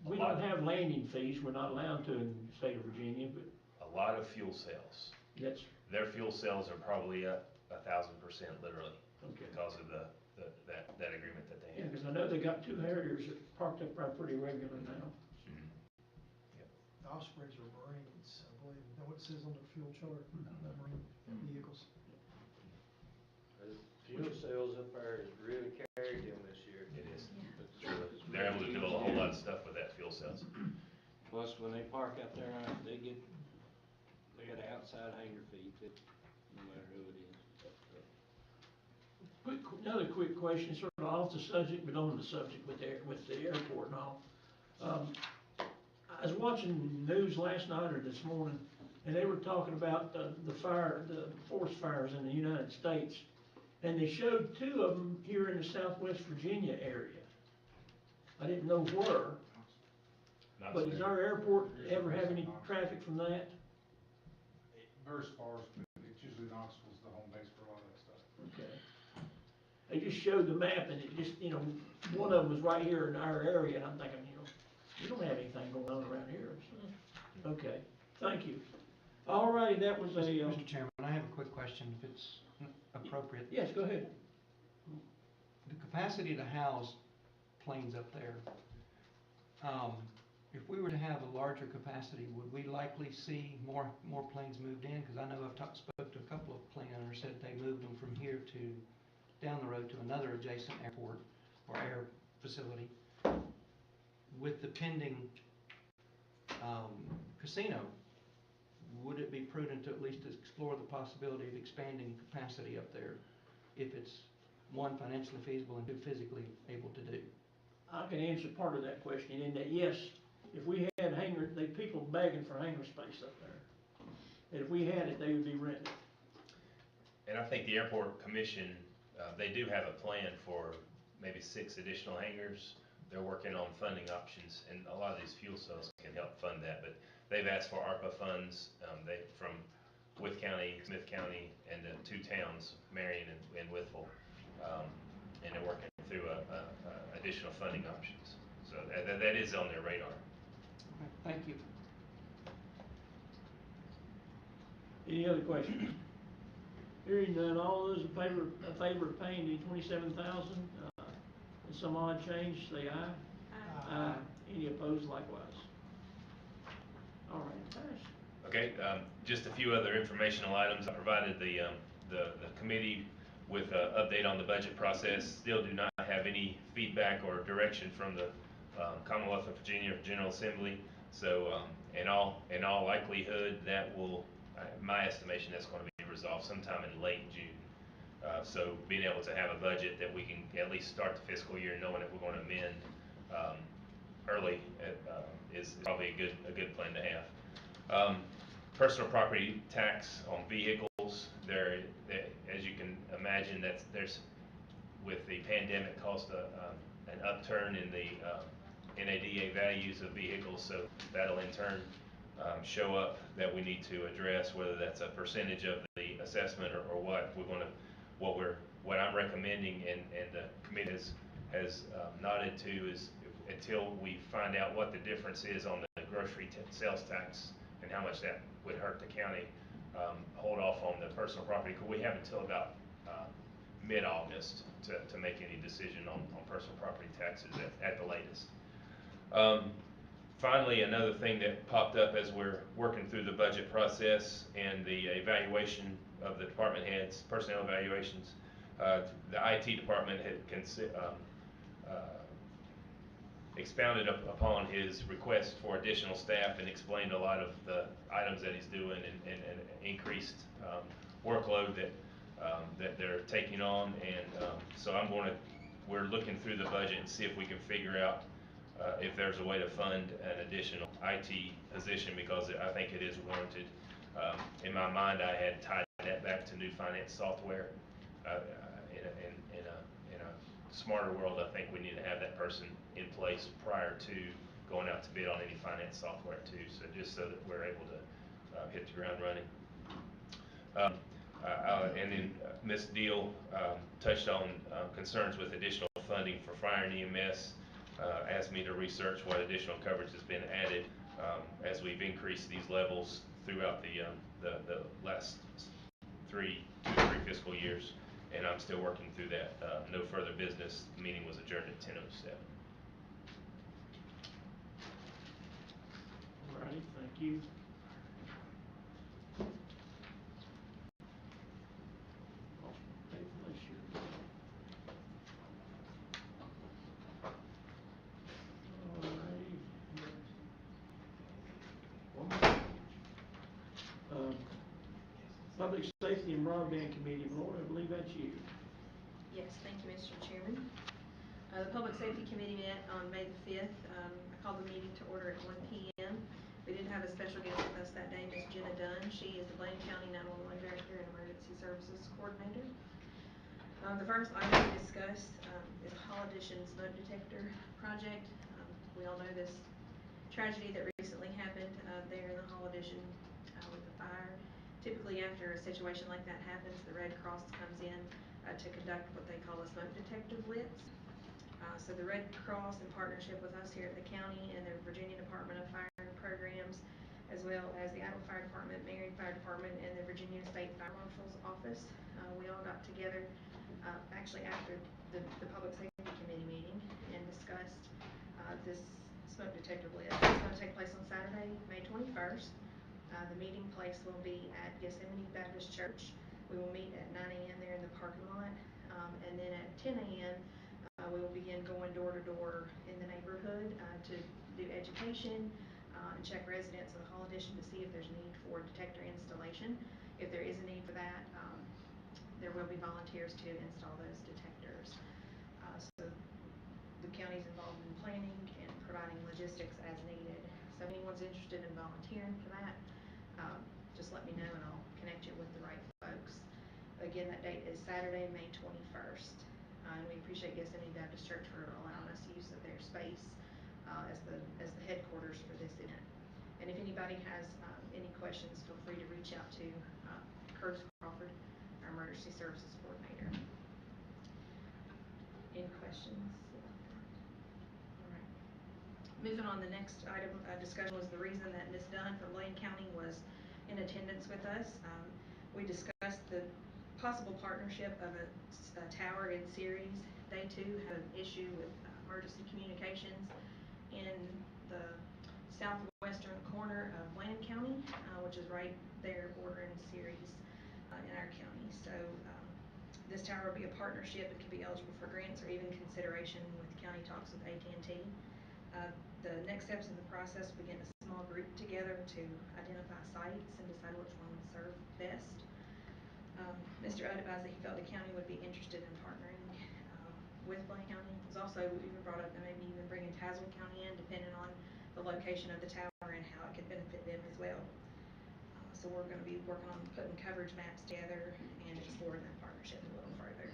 S1: we don't have landing fees, we're not allowed to in the state of Virginia, but.
S4: A lot of fuel cells.
S1: Yes.
S4: Their fuel cells are probably up 1,000% literally.
S1: Okay.
S4: Because of that agreement that they
S1: Yeah,
S4: have.
S1: because I know they got 2 Harriers that parked up there pretty regular now.
S4: Mm-hmm. Yep.
S11: The offsprings are Marines, I believe. Is that what it says on the fuel chart? Marine vehicles.
S2: Fuel cells up there has really carried them this year.
S4: It is. They're able to do a whole lot of stuff with that fuel cells.
S2: Plus, when they park out there, they got outside hanger feet, no matter who it is.
S1: Another quick question, sort of off the subject, but on the subject with the airport and all. I was watching news last night or this morning, and they were talking about the forest fires in the United States, and they showed 2 of them here in the Southwest Virginia area. I didn't know where. But does our airport ever have any traffic from that?
S15: Very sparse, but it's usually Knoxville's the home base for a lot of that stuff.
S1: Okay. They just showed the map, and it just, one of them was right here in our area, and I'm thinking, we don't have anything going on around here. So. Okay, thank you. All right, that was
S7: Mr. Chairman, I have a quick question, if it's appropriate.
S1: Yes, go ahead.
S7: The capacity to house planes up there, if we were to have a larger capacity, would we likely see more planes moved in? Because I know I've spoke to a couple of plane owners said they moved them from here to down the road to another adjacent airport or air facility. With the pending casino, would it be prudent to at least explore the possibility of expanding capacity up there if it's, one, financially feasible, and two, physically able to do?
S1: I can answer part of that question in that, yes, if we had people begging for hangar space up there. And if we had it, they would be rented.
S4: And I think the airport commission, they do have a plan for maybe 6 additional hangars. They're working on funding options, and a lot of these fuel cells can help fund that, but they've asked for Arpa funds, from Wythe County, Smyth County, and the 2 towns, Marion and Wytheville. And they're working through additional funding options. So that is on their radar.
S7: Okay, thank you.
S1: Any other questions? Hearing none, all those in favor of paying the $27,000 and some odd change, say aye. Aye. Any opposed likewise? All right, passed.
S4: Okay, just a few other informational items. I provided the committee with an update on the budget process. Still do not have any feedback or direction from the Commonwealth of Virginia General Assembly. So in all likelihood, that will, my estimation, that's going to be resolved sometime in late June. So being able to have a budget that we can at least start the fiscal year knowing that we're going to amend early is probably a good plan to have. Personal property tax on vehicles, as you can imagine, there's with the pandemic caused an upturn in the NADA values of vehicles, so that'll in turn show up that we need to address, whether that's a percentage of the assessment or what. What I'm recommending and the committee has nodded to is, until we find out what the difference is on the grocery sales tax and how much that would hurt the county, hold off on the personal property. We have until about mid-August to make any decision on personal property taxes at the latest. Finally, another thing that popped up as we're working through the budget process and the evaluation of the department heads, personnel evaluations, the IT department had expounded upon his request for additional staff and explained a lot of the items that he's doing and increased workload that they're taking on. And so we're looking through the budget and see if we can figure out if there's a way to fund an additional IT position, because I think it is warranted. In my mind, I had tied that back to new finance software. In a smarter world, I think we need to have that person in place prior to going out to bid on any finance software too. So just so that we're able to hit the ground running. And then Ms. Deal touched on concerns with additional funding for fire and EMS. Asked me to research what additional coverage has been added as we've increased these levels throughout the last 2 to 3 fiscal years, and I'm still working through that. No further business. The meeting was adjourned at 10:07.
S1: All righty, thank you. Public Safety and Broadband Committee, Lord, I believe that's you.
S5: Yes, thank you, Mr. Chairman. The Public Safety Committee met on May the 5th. I called the meeting to order at 1 p.m. We did have a special guest with us that day, Ms. Jenna Dunn. She is the Blaine County 911 Director and Emergency Services Coordinator. The first item we discussed is the Hollidition Smoke Detector project. We all know this tragedy that recently happened there in the Hollidition with the fire. Typically, after a situation like that happens, the Red Cross comes in to conduct what they call a smoke detector blitz. So the Red Cross, in partnership with us here at the county and the Virginia Department of Fire and Programs, as well as the Iowa Fire Department, Marion Fire Department, and the Virginia State Fire Marshal's Office, we all got together actually after the Public Safety Committee meeting and discussed this smoke detector blitz. It's going to take place on Saturday, May 21st. The meeting place will be at Gethsemane Baptist Church. We will meet at 9 a.m. there in the parking lot. And then at 10 a.m., we will begin going door to door in the neighborhood to do education and check residents of the Hall Edition to see if there's need for detector installation. If there is a need for that, there will be volunteers to install those detectors. So the county's involved in planning and providing logistics as needed. So if anyone's interested in volunteering for that, just let me know and I'll connect you with the right folks. Again, that date is Saturday, May 21st. And we appreciate Gethsemane Baptist Church for allowing us use of their space as the headquarters for this event. And if anybody has any questions, feel free to reach out to Curtis Crawford, our Emergency Services Coordinator. Any questions about that? All right. Moving on, the next item of discussion was the reason that Ms. Dunn from Blaine County was in attendance with us. We discussed the possible partnership of a tower in Ceres. They too have an issue with emergency communications in the southwestern corner of Blaine County, which is right there bordering Ceres in our county. So this tower will be a partnership. It could be eligible for grants or even consideration with county talks with AT&T. The next steps in the process, we get a small group together to identify sites and decide which one would serve best. Mr. Udd advised that he felt the county would be interested in partnering with Blaine County. It was also even brought up that maybe even bringing Tazewell County in, depending on the location of the tower and how it could benefit them as well. So we're going to be working on putting coverage maps together and exploring that partnership a little further.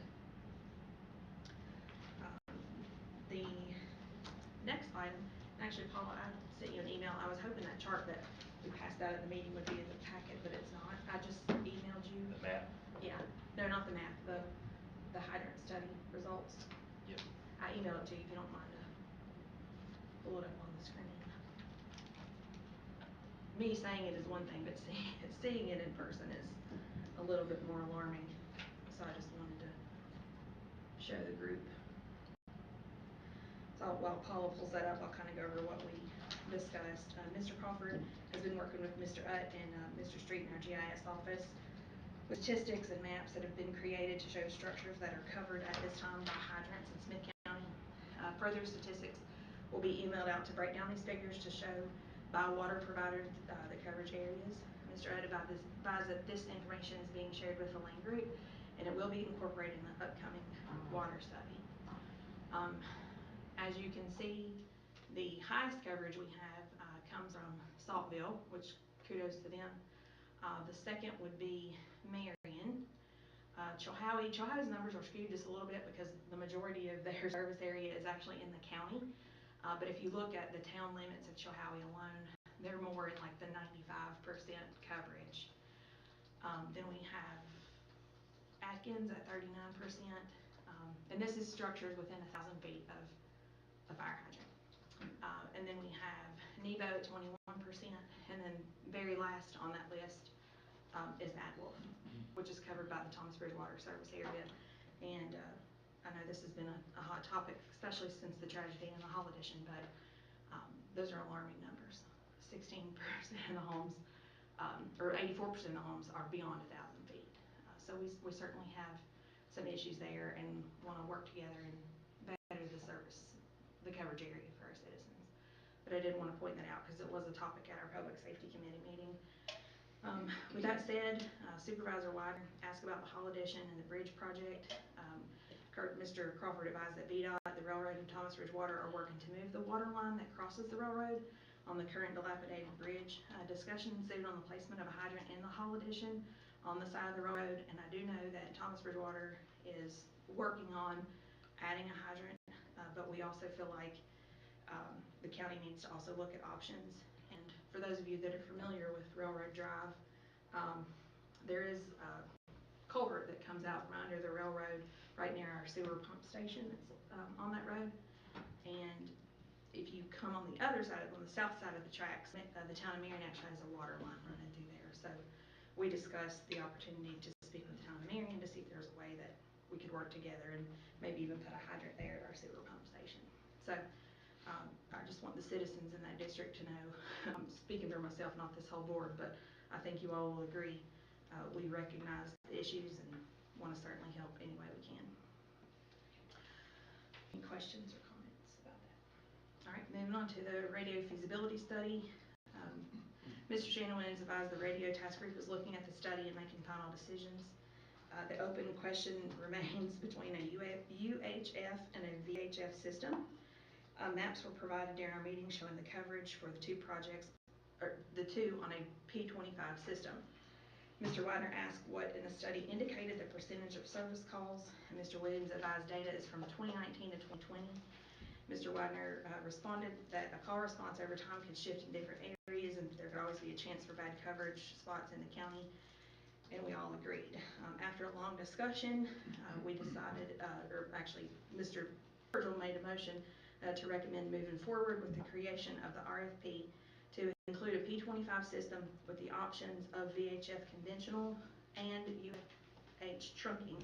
S5: The next item, actually, Paula, I sent you an email. I was hoping that chart that we passed out at the meeting would be in the packet, but it's not. I just emailed you.
S4: The map?
S5: Yeah, no, not the map, the hydrant study results.
S4: Yep.
S5: I emailed it to you if you don't mind to pull it up on the screen. Me saying it is one thing, but seeing it in person is a little bit more alarming. So I just wanted to show the group. So while Paula pulls that up, I'll kind of go over what we discussed. Mr. Crawford has been working with Mr. Utt and Mr. Street in our GIS office with statistics and maps that have been created to show structures that are covered at this time by hydrants in Smyth County. Further statistics will be emailed out to break down these figures to show by water provider the coverage areas. Mr. Utt advised that this information is being shared with the Lane Group and it will be incorporated in the upcoming water study. As you can see, the highest coverage we have comes from Saltville, which kudos to them. The second would be Marion. Chilhowie's numbers are skewed just a little bit because the majority of their service area is actually in the county. But if you look at the town limits of Chilhowie alone, they're more in like the 95% coverage. Then we have Atkins at 39%. And this is structures within 1,000 feet of a fire hydrant. And then we have Nebo at 21%, and then very last on that list is Adwolf, which is covered by the Thomas Bridgewater service area. And I know this has been a hot topic, especially since the tragedy in the Hall Edition, but those are alarming numbers. 16% of the homes, or 84% of the homes are beyond 1,000 feet. So we certainly have some issues there and want to work together and better the coverage area for our citizens. But I did want to point that out because it was a topic at our Public Safety Committee meeting. With that said, Supervisor Wyden asked about the Hall Edition and the bridge project. Mr. Crawford advised that VDOT, the railroad, and Thomas Bridgewater are working to move the water line that crosses the railroad on the current dilapidated bridge. Discussion ensued on the placement of a hydrant in the Hall Edition on the side of the railroad, and I do know that Thomas Bridgewater is working on adding a hydrant, but we also feel like the county needs to also look at options. And for those of you that are familiar with Railroad Drive, there is a culvert that comes out from under the railroad right near our sewer pump station that's on that road. And if you come on the other side, on the south side of the tracks, the town of Marion actually has a water line running through there. So we discussed the opportunity to speak with the town of Marion to see if there's a way that we could work together and maybe even put a hydrant there at our sewer pump station. So I just want the citizens in that district to know, I'm speaking for myself, not this whole board, but I think you all will agree, we recognize the issues and want to certainly help any way we can.
S16: Any questions or comments about that? All right, moving on to the radio feasibility study. Mr. Shannon has advised the radio task group is looking at the study and making final decisions. The open question remains between a UHF and a VHF system. Maps were provided during our meeting showing the coverage for the two projects, or the two on a P25 system. Mr. Widener asked what in the study indicated the percentage of service calls, and Mr. Williams advised data is from 2019 to 2020. Mr. Widener responded that a call response over time could shift in different areas and there could always be a chance for bad coverage spots in the county, and we all agreed. After a long discussion, we decided, or actually Mr. Virgil made a motion to recommend moving forward with the creation of the RFP to include a P25 system with the options of VHF conventional and UH trunking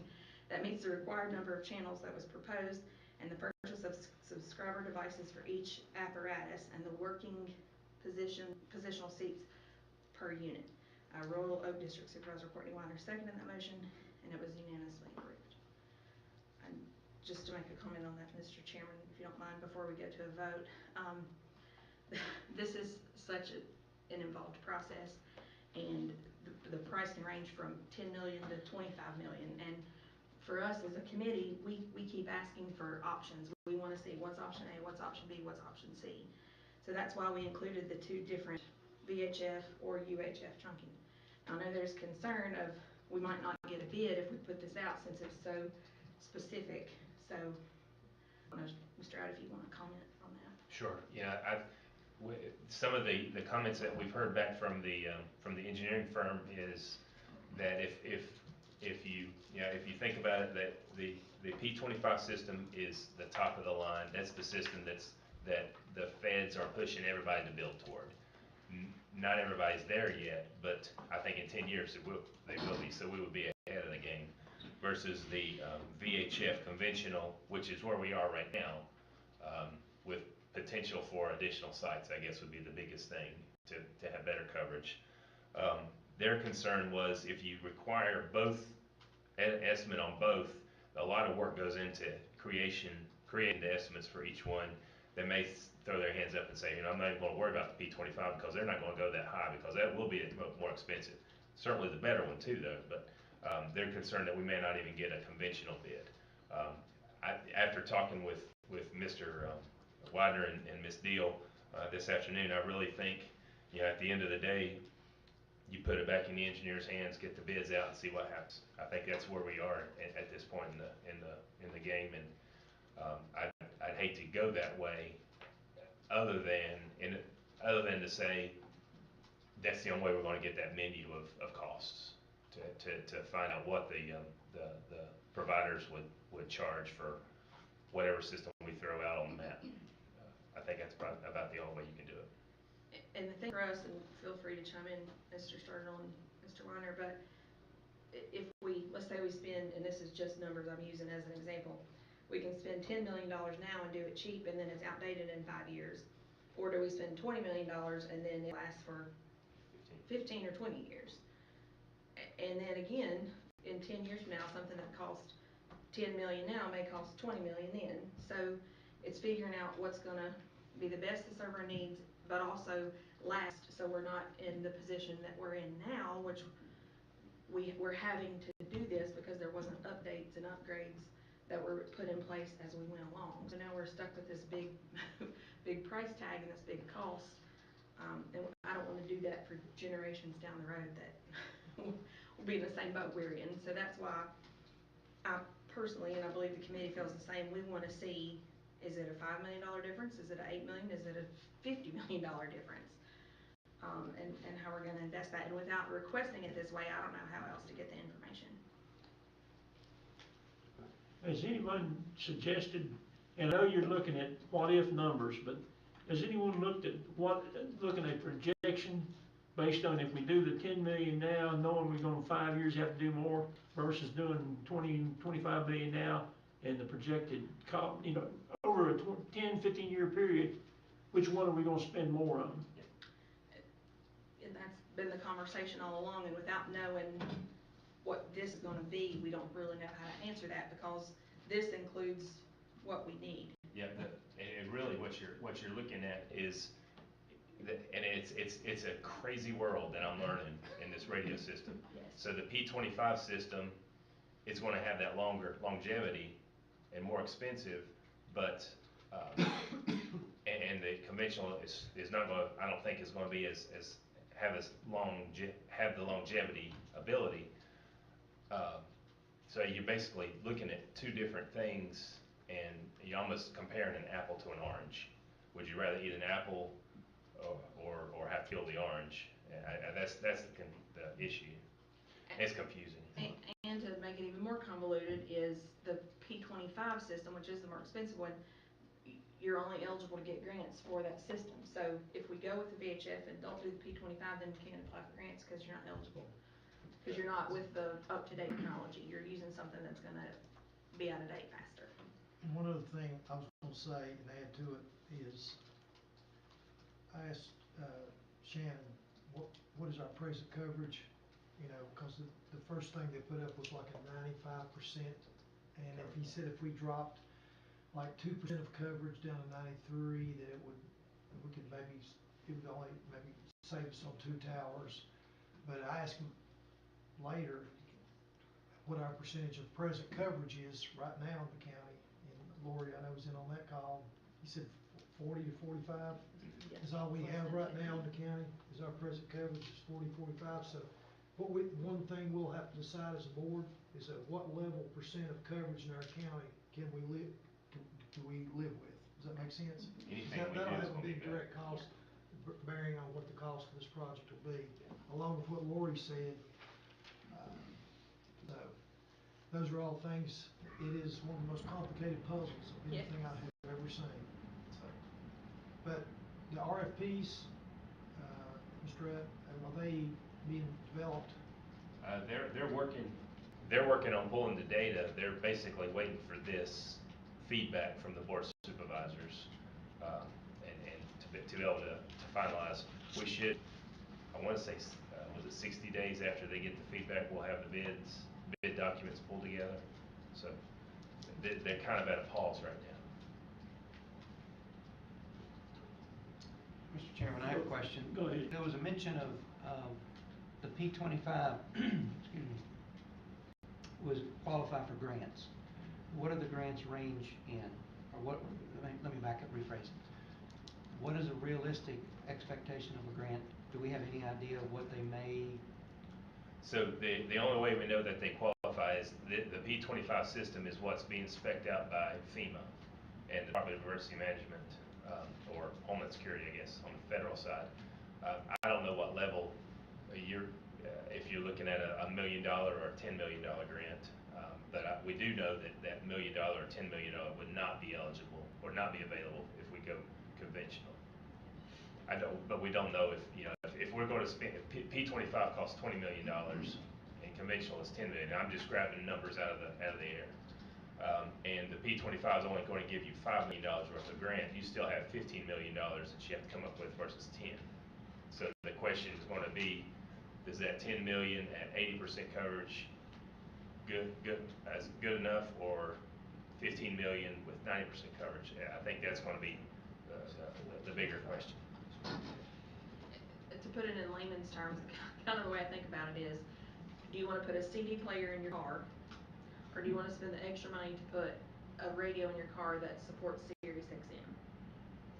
S16: that meets the required number of channels that was proposed, and the purchase of subscriber devices for each apparatus and the working positional seats per unit. Royal Oak District Supervisor Courtney Widener seconded that motion, and it was unanimously approved. And just to make a comment on that, Mr. Chairman, if you don't mind, before we go to a vote, this is such an involved process, and the price can range from 10 million to 25 million. And for us as a committee, we keep asking for options. We want to see what's option A, what's option B, what's option C. So that's why we included the two different VHF or UHF trunking. I know there's concern of we might not get a bid if we put this out since it's so specific. So, I don't know, Mr. Out, if you want to comment on that.
S4: Sure. Yeah, some of the comments that we've heard back from the engineering firm is that if you think about it, that the P25 system is the top of the line. That's the system that the feds are pushing everybody to build toward. Not everybody's there yet, but I think in 10 years they will be. So we will be ahead of the game. Versus the VHF conventional, which is where we are right now, with potential for additional sites, I guess would be the biggest thing to have better coverage. Their concern was if you require both, an estimate on both, a lot of work goes into creating the estimates for each one. They may throw their hands up and say, I'm not even going to worry about the P25 because they're not going to go that high because that will be more expensive. Certainly the better one too, though, but they're concerned that we may not even get a conventional bid. After talking with Mr. Widener and Ms. Deal this afternoon, I really think, at the end of the day, you put it back in the engineer's hands, get the bids out, and see what happens. I think that's where we are at this point in the game, and I'd hate to go that way, other than to say that's the only way we're going to get that menu of costs to find out what the providers would charge for whatever system we throw out on the map. I think that's about the only way you can do it.
S16: And the thing for us, and feel free to chime in, Mr. Sturgill and Mr. Weiner, but if let's say we spend, and this is just numbers I'm using as an example, we can spend $10 million now and do it cheap and then it's outdated in 5 years. Or do we spend $20 million and then it lasts for 15 or 20 years? And then again, in 10 years from now, something that costs 10 million now may cost 20 million then. So it's figuring out what's gonna be the best to serve our needs, but also last, so we're not in the position that we're in now, which we're having to do this because there wasn't updates and upgrades that were put in place as we went along. So now we're stuck with this big, big price tag and this big cost. And I don't want to do that for generations down the road that will be in the same boat we're in. So that's why I personally, and I believe the committee feels the same, we want to see, is it a $5 million difference? Is it an $8 million? Is it a $50 million difference? And how we're going to invest that. And without requesting it this way, I don't know how else to get the information.
S1: Has anyone suggested, and I know you're looking at what if numbers, but has anyone looked at looking at projection based on if we do the 10 million now, knowing we're going to 5 years have to do more versus doing 25 million now and the projected cost, over a 10, 15 year period, which one are we going to spend more on?
S16: And that's been the conversation all along, and without knowing what this is going to be, we don't really know how to answer that because this includes what we need.
S4: Yeah, and really what you're looking at is, and it's a crazy world that I'm learning in this radio system.
S16: Yes.
S4: So the P25 system is gonna have that longer longevity and more expensive, but, and the conventional is not gonna, I don't think is gonna be as have the longevity ability. So you're basically looking at two different things, and you're almost comparing an apple to an orange. Would you rather eat an apple or have to peel the orange? That's the issue. It's confusing.
S16: And to make it even more convoluted is the P25 system, which is the more expensive one, you're only eligible to get grants for that system. So if we go with the VHF and don't do the P25, then you can't apply for grants because you're not eligible. Because you're not with the up-to-date technology. You're using something that's gonna be out of date faster.
S11: And one other thing I was gonna say and add to it is, I asked, Shannon, what is our present coverage? You know, cause the first thing they put up was like a 95%. And if he said if we dropped like 2% of coverage down to 93, that we could maybe, it would only maybe save us on 2 towers. But I asked him later what our percentage of present coverage is right now in the county. And Lori, I know, was in on that call. He said 40 to 45 is all we have right now in the county, is our present coverage is 40, 45. So one thing we'll have to decide as a board is at what level percent of coverage in our county do we live with? Does that make sense?
S4: Anything we
S11: That'll
S4: do is
S11: have a
S4: gonna be
S11: big
S4: better.
S11: direct cost bearing on what the cost of this project will be, along with what Lori said. So those are all things. It is one of the most complicated puzzles of anything I have ever seen. So, but the RFPs, Mr. Rep, are they being developed?
S4: They're working on pulling the data. They're basically waiting for this feedback from the board of supervisors, and to be able to finalize. We should, I want to say, was it 60 days after they get the feedback, we'll have the bid documents pulled together. So they're kind of at a pause right now.
S7: Mr. Chairman, I have a question.
S1: Go ahead.
S7: There was a mention of the P25, excuse me, was qualify for grants. What do the grants range in? Or what, let me back up, rephrase it. What is a realistic expectation of a grant? Do we have any idea of what they may?
S4: So the only way we know that they qualify is the P25 system is what's being spec'd out by FEMA and the Department of Emergency Management, or Homeland Security, I guess, on the federal side. I don't know what level if you're looking at a $1 million or a $10 million grant, but we do know that $1 million or $10 million would not be eligible or not be available if we go conventional. But we don't know if we're going to spend, P25 costs $20 million and conventional is $10 million. I'm just grabbing numbers out of the air. And the P25 is only going to give you $5 million worth of grant. You still have $15 million that you have to come up with versus 10. So the question is going to be, is that 10 million at 80% coverage good enough, or 15 million with 90% coverage? I think that's going to be the bigger question.
S16: To put it in layman's terms, kind of the way I think about it is, do you want to put a CD player in your car, or do you want to spend the extra money to put a radio in your car that supports Sirius XM?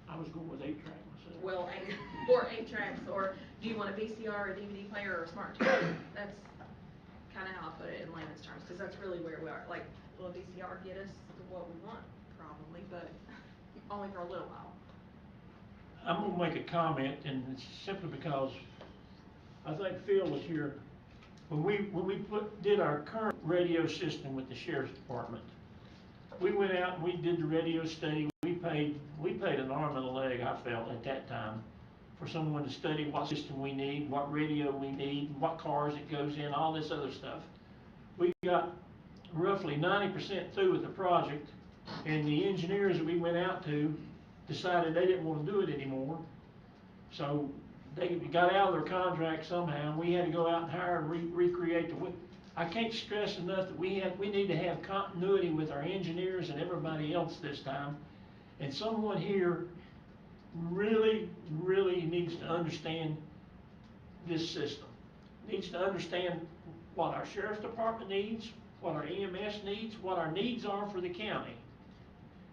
S1: I was going with 8-track myself.
S16: Well, or 8 tracks, or do you want a VCR, a DVD player, or a smart TV? That's kind of how I put it in layman's terms, because that's really where we are. Like, will a VCR get us to what we want? Probably, but only for a little while.
S1: I'm gonna make a comment, and it's simply because I think Phil was here when we did our current radio system with the sheriff's department. We went out and we did the radio study. We paid an arm and a leg, I felt, at that time, for someone to study what system we need, what radio we need, what cars it goes in, all this other stuff. We got roughly 90% through with the project, and the engineers that we went out to decided they didn't want to do it anymore. So they got out of their contract somehow. We had to go out and hire and recreate I can't stress enough that we need to have continuity with our engineers and everybody else this time. And someone here really, really needs to understand this system. Needs to understand what our sheriff's department needs, what our EMS needs, what our needs are for the county.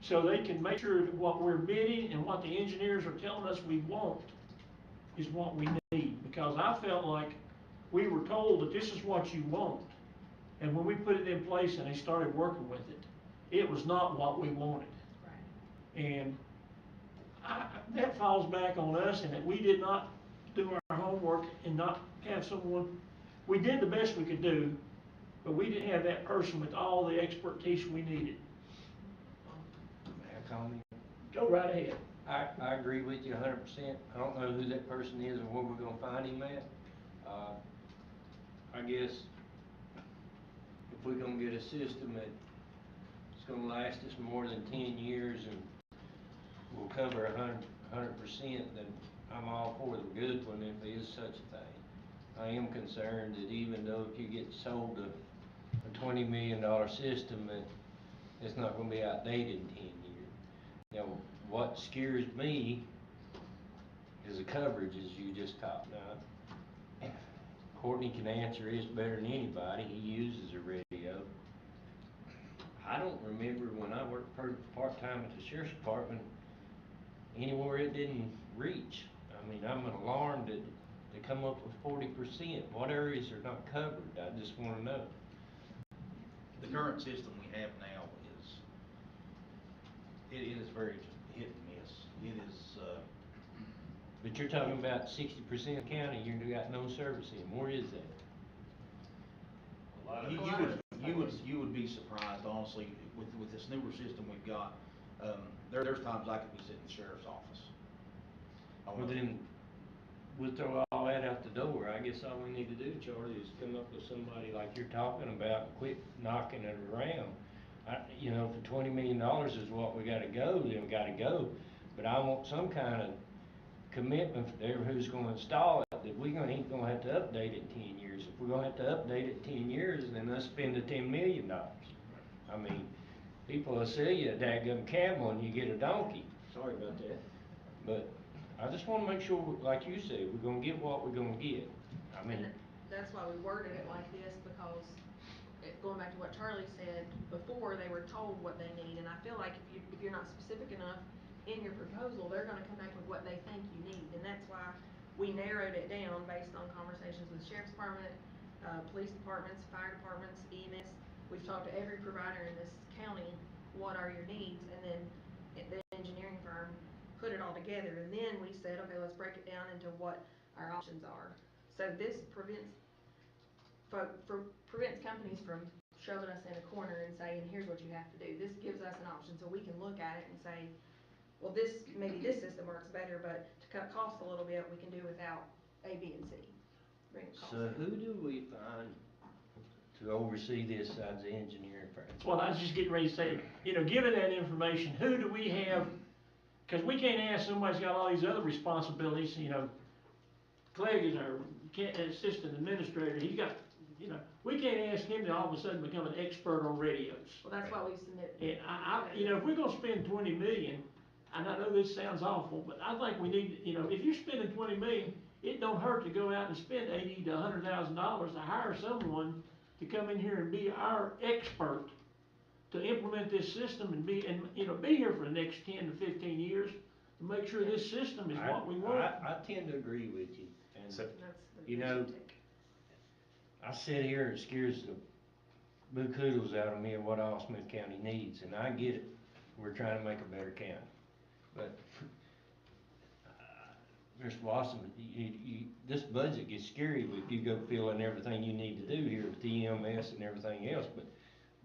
S1: So they can make sure that what we're bidding and what the engineers are telling us we want is what we need. Because I felt like we were told that this is what you want. And when we put it in place and they started working with it, it was not what we wanted. Right. And that falls back on us, and that we did not do our homework and not have someone. We did the best we could do, but we didn't have that person with all the expertise we needed.
S17: May I comment?
S1: Go right ahead.
S17: I agree with you 100%. I don't know who that person is or where we're gonna find him at. I guess if we're gonna get a system that's gonna last us more than 10 years and will cover 100%, then I'm all for the good one if there is such a thing. I am concerned that even though if you get sold a $20 million system, that it's not going to be outdated in 10 years. You know, what scares me is the coverage, as you just talked about. Courtney can answer this better than anybody. He uses a radio. I don't remember when I worked part-time at the sheriff's department anywhere it didn't reach. I mean, I'm alarmed that they come up with 40%. What areas are not covered? I just want to know.
S13: The current system we have now it is very hit and miss. It is,
S17: But you're talking about 60% of the county you got no service in. Where is that?
S13: you would be surprised, honestly, with this newer system we've got. There's times I could be sitting in the sheriff's office.
S17: Well, then we'll throw all that out the door. I guess all we need to do, Charlie, is come up with somebody like you're talking about and quit knocking it around. You know, if the $20 million is what we gotta go, then we gotta go. But I want some kind of commitment for who's gonna install it, that we ain't gonna have to update it in 10 years. If we're gonna have to update it in 10 years, then let's spend the $10 million. I mean, people will sell you a daggum camel and you get a donkey. Sorry about that. But I just wanna make sure, like you said, we're gonna get what we're gonna get. I mean,
S5: And that's why we worded it like this, because going back to what Charlie said before, they were told what they need, and I feel like if you're not specific enough in your proposal, they're gonna come back with what they think you need, and that's why we narrowed it down based on conversations with sheriff's department, police departments, fire departments, EMS. We've talked to every provider in this county, what are your needs, and then the engineering firm put it all together, and then we said, okay, let's break it down into what our options are. So this prevents companies from shoving us in a corner and saying, here's what you have to do. This gives us an option so we can look at it and say, well, maybe this system works better, but to cut costs a little bit, we can do without A, B, and C.
S17: so who do we find to oversee this as the engineering firm?
S1: That's what I was just getting ready to say. You know, given that information, who do we have? Because we can't ask somebody's got all these other responsibilities. You know, Clegg is our assistant administrator. He's got, you know, we can't ask him to all of a sudden become an expert on radios.
S5: Well, that's why we submit.
S1: And you know, if we're gonna spend 20 million, and I know this sounds awful, but I think we need, you know, if you're spending 20 million, it don't hurt to go out and spend $80,000 to $100,000 to hire someone to come in here and be our expert to implement this system and be here for the next 10 to 15 years to make sure this system is what we want.
S17: I tend to agree with you. And
S4: So,
S17: you know, I sit here and it scares the boo koodles out of me of what all Smith County needs, and I get it. We're trying to make a better county. But, Mr. Watson, this budget gets scary if you go fill in everything you need to do here with the EMS and everything else. But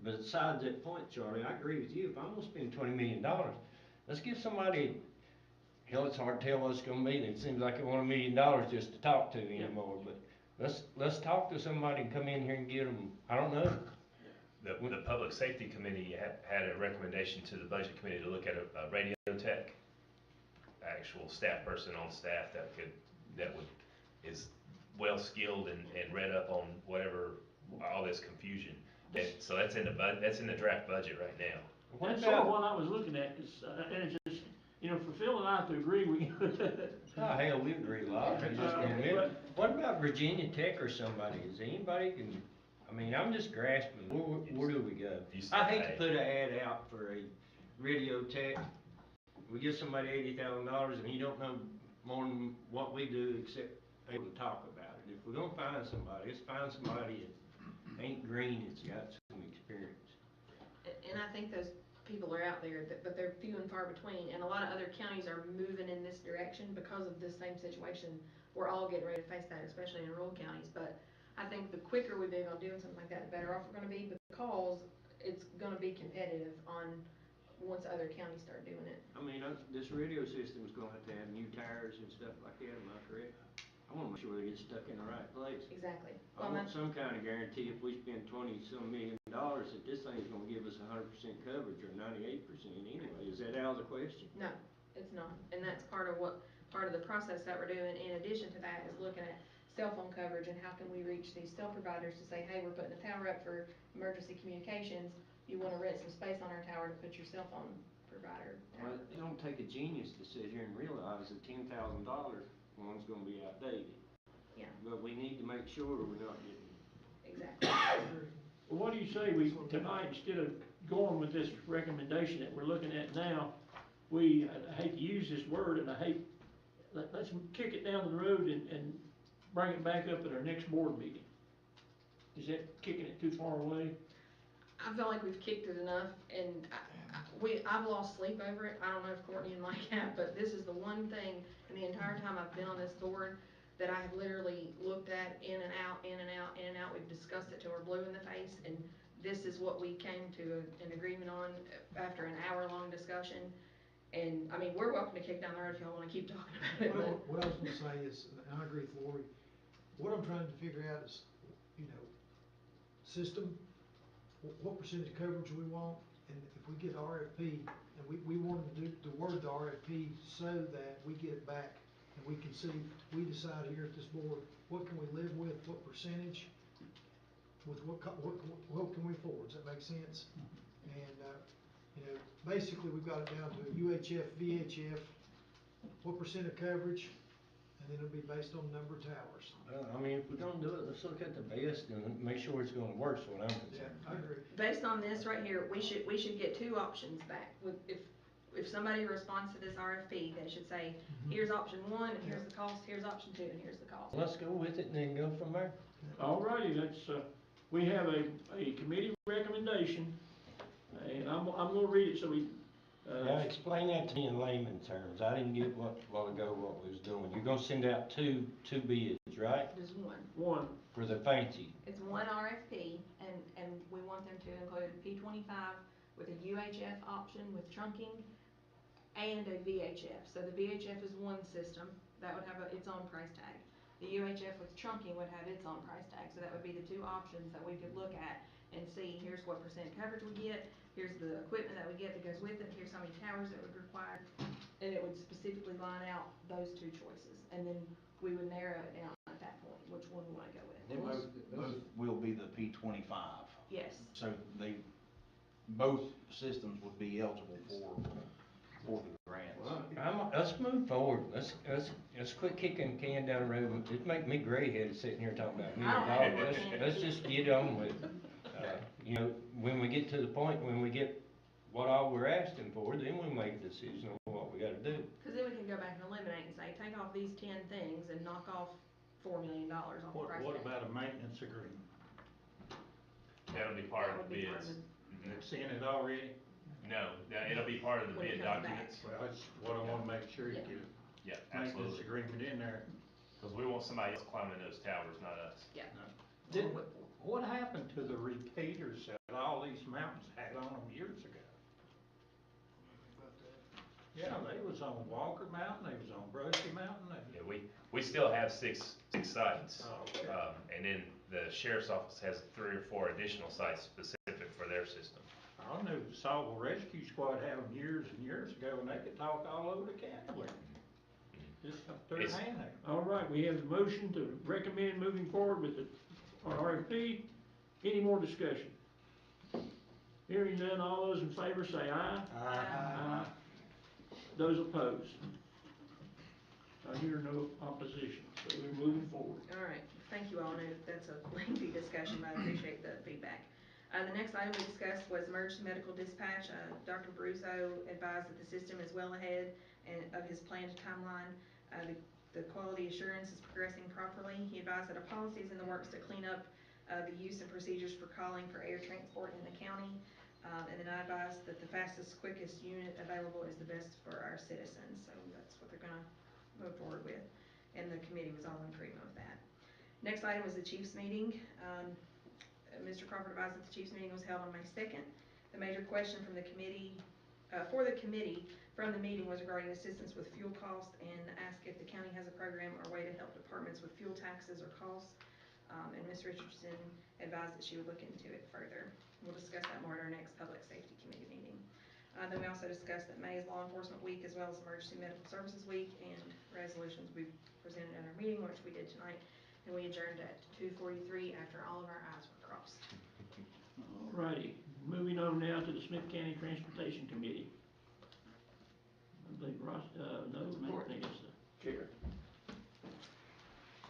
S17: besides that point, Charlie, I agree with you. If I'm gonna spend $20 million, let's give somebody, hell, it's hard to tell what it's gonna be. It seems like they want $1 million just to talk to anymore. But let's talk to somebody and come in here and get them, I don't know.
S4: The Public Safety Committee had a recommendation to the Budget Committee to look at a radio tech, actual staff person on staff that is well skilled and read up on whatever all this confusion. And so that's in the that's in the draft budget right now.
S1: That's sort of what I was looking at, 'cause, and it's just, you know, for Phil and I to agree, we.
S17: Oh, hell, we agree a lot, we just don't admit it. What about Virginia Tech or somebody, is anybody can, I mean, I'm just grasping, where do we go? I hate to put an ad out for a radio tech, we give somebody $80,000 and you don't know more than what we do except able to talk about it. If we're gonna find somebody, let's find somebody that ain't green, that's got some experience.
S5: And I think those people are out there, but they're few and far between, and a lot of other counties are moving in this direction because of this same situation. We're all getting ready to face that, especially in rural counties, but I think the quicker we move on doing something like that, the better off we're gonna be, because it's gonna be competitive on, once other counties start doing it.
S17: I mean, this radio system's gonna have to have new tires and stuff like that, am I correct? I wanna make sure they get stuck in the right place.
S5: Exactly.
S17: I want some kind of guarantee if we spend $20-some million that this thing's gonna give us 100% coverage or 98% anyway. Is that out of the question?
S5: No, it's not, and that's part of the process that we're doing. In addition to that is looking at cell phone coverage and how can we reach these cell providers to say, hey, we're putting a tower up for emergency communications. You wanna rent some space on our tower to put your cell phone provider tower.
S17: Well, it don't take a genius to sit here and realize that $10,000 one's gonna be outdated.
S5: Yeah.
S17: But we need to make sure we're not getting.
S5: Exactly.
S1: Well, what do you say we, tonight, instead of going with this recommendation that we're looking at now, I hate to use this word, and let's kick it down the road and bring it back up at our next board meeting. Is that kicking it too far away?
S5: I feel like we've kicked it enough, and I've lost sleep over it. I don't know if Courtney and Mike have, but this is the one thing in the entire time I've been on this board that I have literally looked at in and out, in and out, in and out. We've discussed it till we're blue in the face, and this is what we came to an agreement on after an hour-long discussion. And, I mean, we're welcome to kick down the road if y'all wanna keep talking about it, but.
S11: What I was gonna say is, and I agree with Lori, what I'm trying to figure out is, you know, system, what percentage coverage we want, and if we get RFP, and we wanted to word the RFP so that we get it back, and we can see, we decide here at this board, what can we live with, what percentage, with what can we afford, does that make sense? And, you know, basically, we've got it down to a UHF, VHF, what percent of coverage, and then it'll be based on the number of towers.
S17: Well, I mean, if we're gonna do it, let's look at the best and make sure it's gonna work, so what I'm concerned.
S11: I agree.
S5: Based on this right here, we should get two options back. If somebody responds to this RFP, they should say, here's option one, and here's the cost, here's option two, and here's the cost.
S17: Let's go with it and then go from there.
S1: All righty, we have a committee recommendation, and I'm gonna read it so we.
S17: Now, explain that to me in layman terms. I didn't get what we was doing. You're gonna send out two bids, right?
S5: Just one.
S1: One.
S17: For the fancy.
S5: It's one RFP, and we want them to include P25 with a UHF option with trunking and a VHF. So the VHF is one system that would have its own price tag. The UHF with trunking would have its own price tag. So that would be the two options that we could look at and see, here's what percent coverage we get, here's the equipment that we get that goes with it, here's how many towers it would require, and it would specifically line out those two choices, and then we would narrow it down at that point, which one we wanna go with.
S13: Then both will be the P25.
S5: Yes.
S13: So both systems would be eligible for the grants.
S17: Well, let's move forward. Let's quit kicking the can down the road. It make me gray-headed sitting here talking about $1 million. Let's just get on with it. You know, when we get to the point when we get what all we're asking for, then we'll make a decision on what we gotta do.
S5: Cause then we can go back and eliminate and say, take off these 10 things and knock off $4 million off the price tag.
S12: What about a maintenance agreement?
S4: That'll be part of the bids.
S12: It's in it already?
S4: No, it'll be part of the bid documents.
S12: Well, that's what I wanna make sure you get
S4: Yeah,
S12: a maintenance
S4: absolutely.
S12: agreement in there.
S4: Cause we want somebody else climbing those towers, not us.
S5: Yeah.
S12: What happened to the repeaters that all these mountains had on them years ago? Yeah, they was on Walker Mountain, they was on Brushy Mountain.
S4: Yeah, we still have six sites.
S12: Oh, okay.
S4: And then the sheriff's office has 3 or 4 additional sites specific for their system.
S12: I knew the Salville Rescue Squad had them years and years ago, and they could talk all over the county with them. Just up their hand there.
S1: All right, we have the motion to recommend moving forward with the RFP. Any more discussion? Hearing none, all those in favor say aye. Aye. Those opposed? I hear no opposition, so we're moving forward.
S16: All right, thank you all. I know that's a lengthy discussion, but I appreciate the feedback. The next item we discussed was emergency medical dispatch. Dr. Bruzo advised that the system is well ahead of his planned timeline. The quality assurance is progressing properly. He advised that a policy is in the works to clean up the use and procedures for calling for air transport in the county. And then I advised that the fastest, quickest unit available is the best for our citizens. So that's what they're gonna move forward with. And the committee was all in agreement with that. Next item was the Chiefs meeting. Mr. Crawford advised that the Chiefs meeting was held on May 2nd. The major question from the committee, from the meeting was regarding assistance with fuel costs and asked if the county has a program or way to help departments with fuel taxes or costs. And Ms. Richardson advised that she would look into it further. We'll discuss that more at our next Public Safety Committee meeting. Then we also discussed that May is Law Enforcement Week as well as Emergency Medical Services Week, and resolutions we presented at our meeting, which we did tonight, and we adjourned at 2:43 after all of our I's were crossed.
S1: Alrighty, moving on now to the Smyth County Transportation Committee. I believe Ross, Courtney is the chair.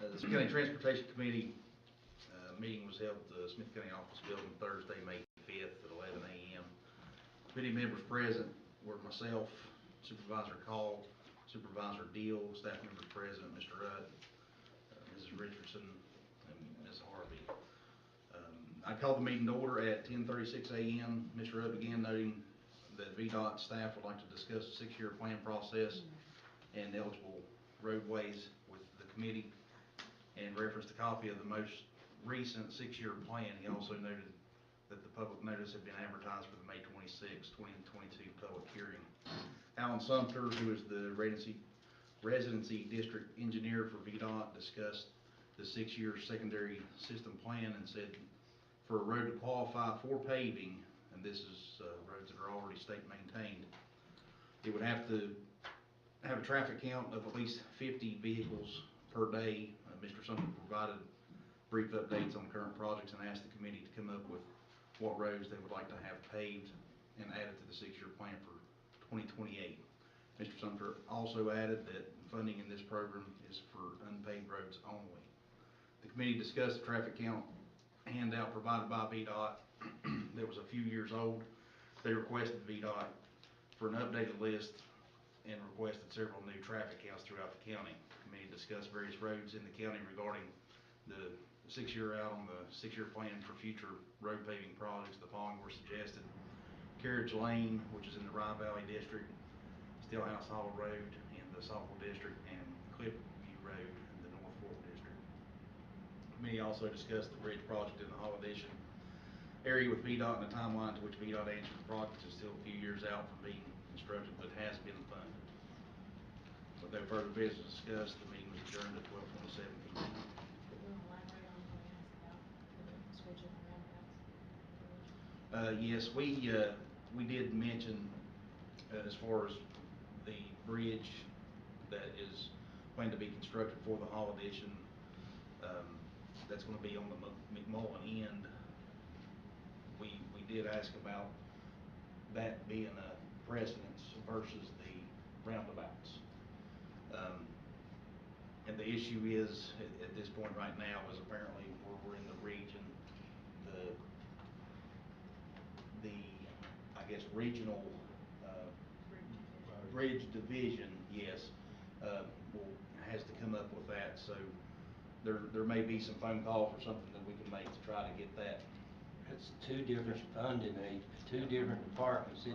S13: The Smyth County Transportation Committee meeting was held at the Smyth County Office Building Thursday, May 5th at 11 a.m. Committee members present were myself, Supervisor Call, Supervisor Deal, staff members present, Mr. Rudd, Mrs. Richardson, and Ms. Harvey. I called the meeting to order at 10:36 a.m. Mr. Rudd began noting that VDOT staff would like to discuss the 6-year plan process and eligible roadways with the committee, and referenced a copy of the most recent 6-year plan. He also noted that the public notice had been advertised for the May 26, 2022 public hearing. Alan Sumter, who is the residency district engineer for VDOT, discussed the 6-year secondary system plan and said for a road to qualify for paving, and this is roads that are already state maintained, it would have to have a traffic count of at least 50 vehicles per day. Mr. Sumter provided brief updates on current projects and asked the committee to come up with what roads they would like to have paved and added to the 6-year plan for 2028. Mr. Sumter also added that funding in this program is for unpaved roads only. The committee discussed the traffic count handout provided by VDOT that was a few years old. They requested VDOT for an updated list and requested several new traffic counts throughout the county. The committee discussed various roads in the county regarding the 6-year out on the 6-year plan for future road paving projects. The following were suggested: Carriage Lane, which is in the Rye Valley District, Stillhouse Hollow Road in the Saltville District, and Cliffview Road in the North Fork District. The committee also discussed the bridge project in the Hollidition area with VDOT and the timeline to which VDOT answered the project is still a few years out from being constructed, but has been funded. With no further business discussed, the meeting was adjourned at 12:27 p.m.
S5: Could you elaborate on what I asked about the switching the roundabouts?
S13: Yes, we did mention as far as the bridge that is planned to be constructed for the Hollidition, that's going to be on the McMullen end. We did ask about that being a precedence versus the roundabouts. And the issue is, at this point right now, is apparently where we're in the region, the I guess regional bridge division, yes, has to come up with that. So there may be some phone calls or something that we can make to try to get that.
S17: It's two different funding agencies, two different departments.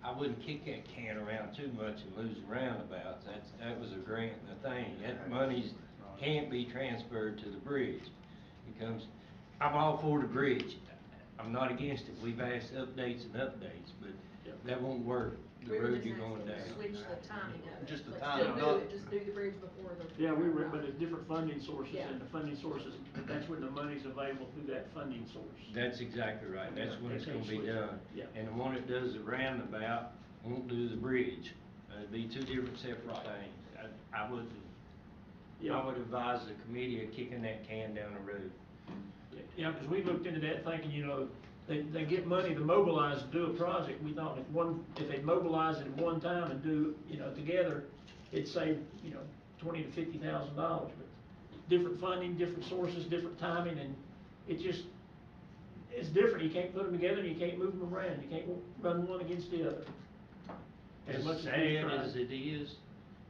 S17: I wouldn't kick that can around too much and lose the roundabouts. That was a grant and a thing. That money can't be transferred to the bridge. I'm all for the bridge. I'm not against it. We've asked updates, but that won't work. The road you're going down.
S5: Switch the timing of it.
S13: Just the
S5: But
S13: timing,
S5: still do it, just do the bridge before the.
S1: Yeah, but it's different funding sources,
S5: Yeah.
S1: and the funding sources, that's when the money's available through that funding source.
S17: That's exactly right. That's when it's gonna be done.
S1: Yeah.
S17: And the one that does the roundabout won't do the bridge. It'd be two different separate things. I would advise the committee of kicking that can down the road.
S1: Yeah, because we looked into that thinking, you know, they get money to mobilize to do a project. We thought if they mobilize it at one time and do, you know, together, it'd save, you know, $20,000 to $50,000. But different funding, different sources, different timing, and it's different. You can't put them together and you can't move them around. You can't run one against the other.
S17: As
S1: much as
S17: sad
S1: we've tried.
S17: as it is,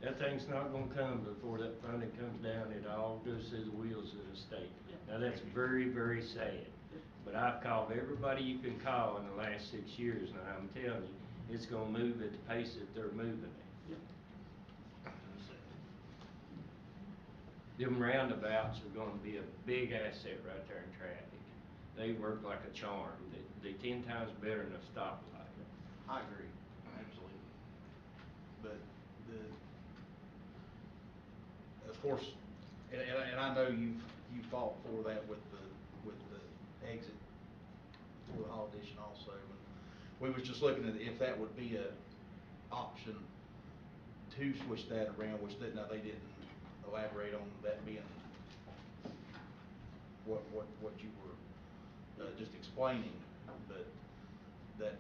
S17: that thing's not gonna come before that funding comes down. It all goes through the wheels of the state. Now, that's very, very sad. But I've called everybody you can call in the last 6 years, and I'm telling you, it's gonna move at the pace that they're moving at. Them roundabouts are gonna be a big asset right there in traffic. They work like a charm. They 10 times better than a stoplight.
S13: I agree, absolutely. But of course, and I know you fought for that with the exit for the Hall Edition also, and we was just looking at if that would be a option to switch that around, which now they didn't elaborate on that being what you were just explaining, but that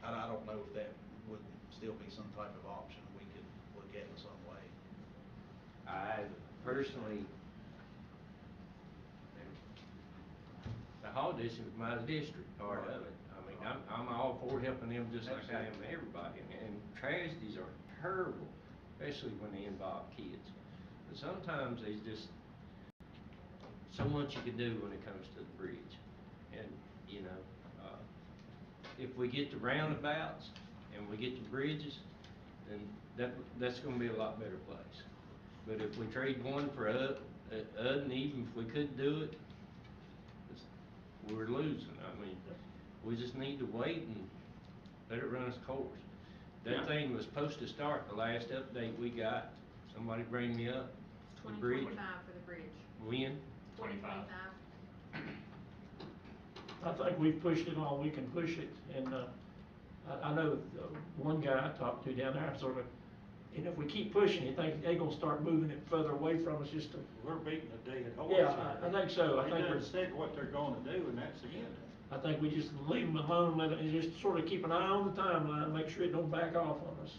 S13: I don't know if that would still be some type of option we could look at in some way.
S17: I personally, the Hall Edition is my district part of it. I mean, I'm all for helping them just like I am everybody. And tragedies are terrible, especially when they involve kids. But sometimes there's just so much you can do when it comes to the bridge. And, you know, if we get the roundabouts and we get the bridges, then that's going to be a lot better place. But if we trade one for and even if we could do it, we're losing. I mean, we just need to wait and let it run its course. That thing was supposed to start the last update we got. Somebody bring me up. The bridge.
S5: 2025 for the bridge.
S17: When?
S5: 2025.
S1: I think we've pushed it all we can push it, and I know one guy I talked to down there, sort of, and if we keep pushing it, they're gonna start moving it further away from us just to.
S12: We're beating a dead horse.
S1: Yeah, I think so. I think
S12: They done said what they're gonna do, and that's the end.
S1: I think we just leave them alone, and just sort of keep an eye on the timeline, make sure it don't back off on us.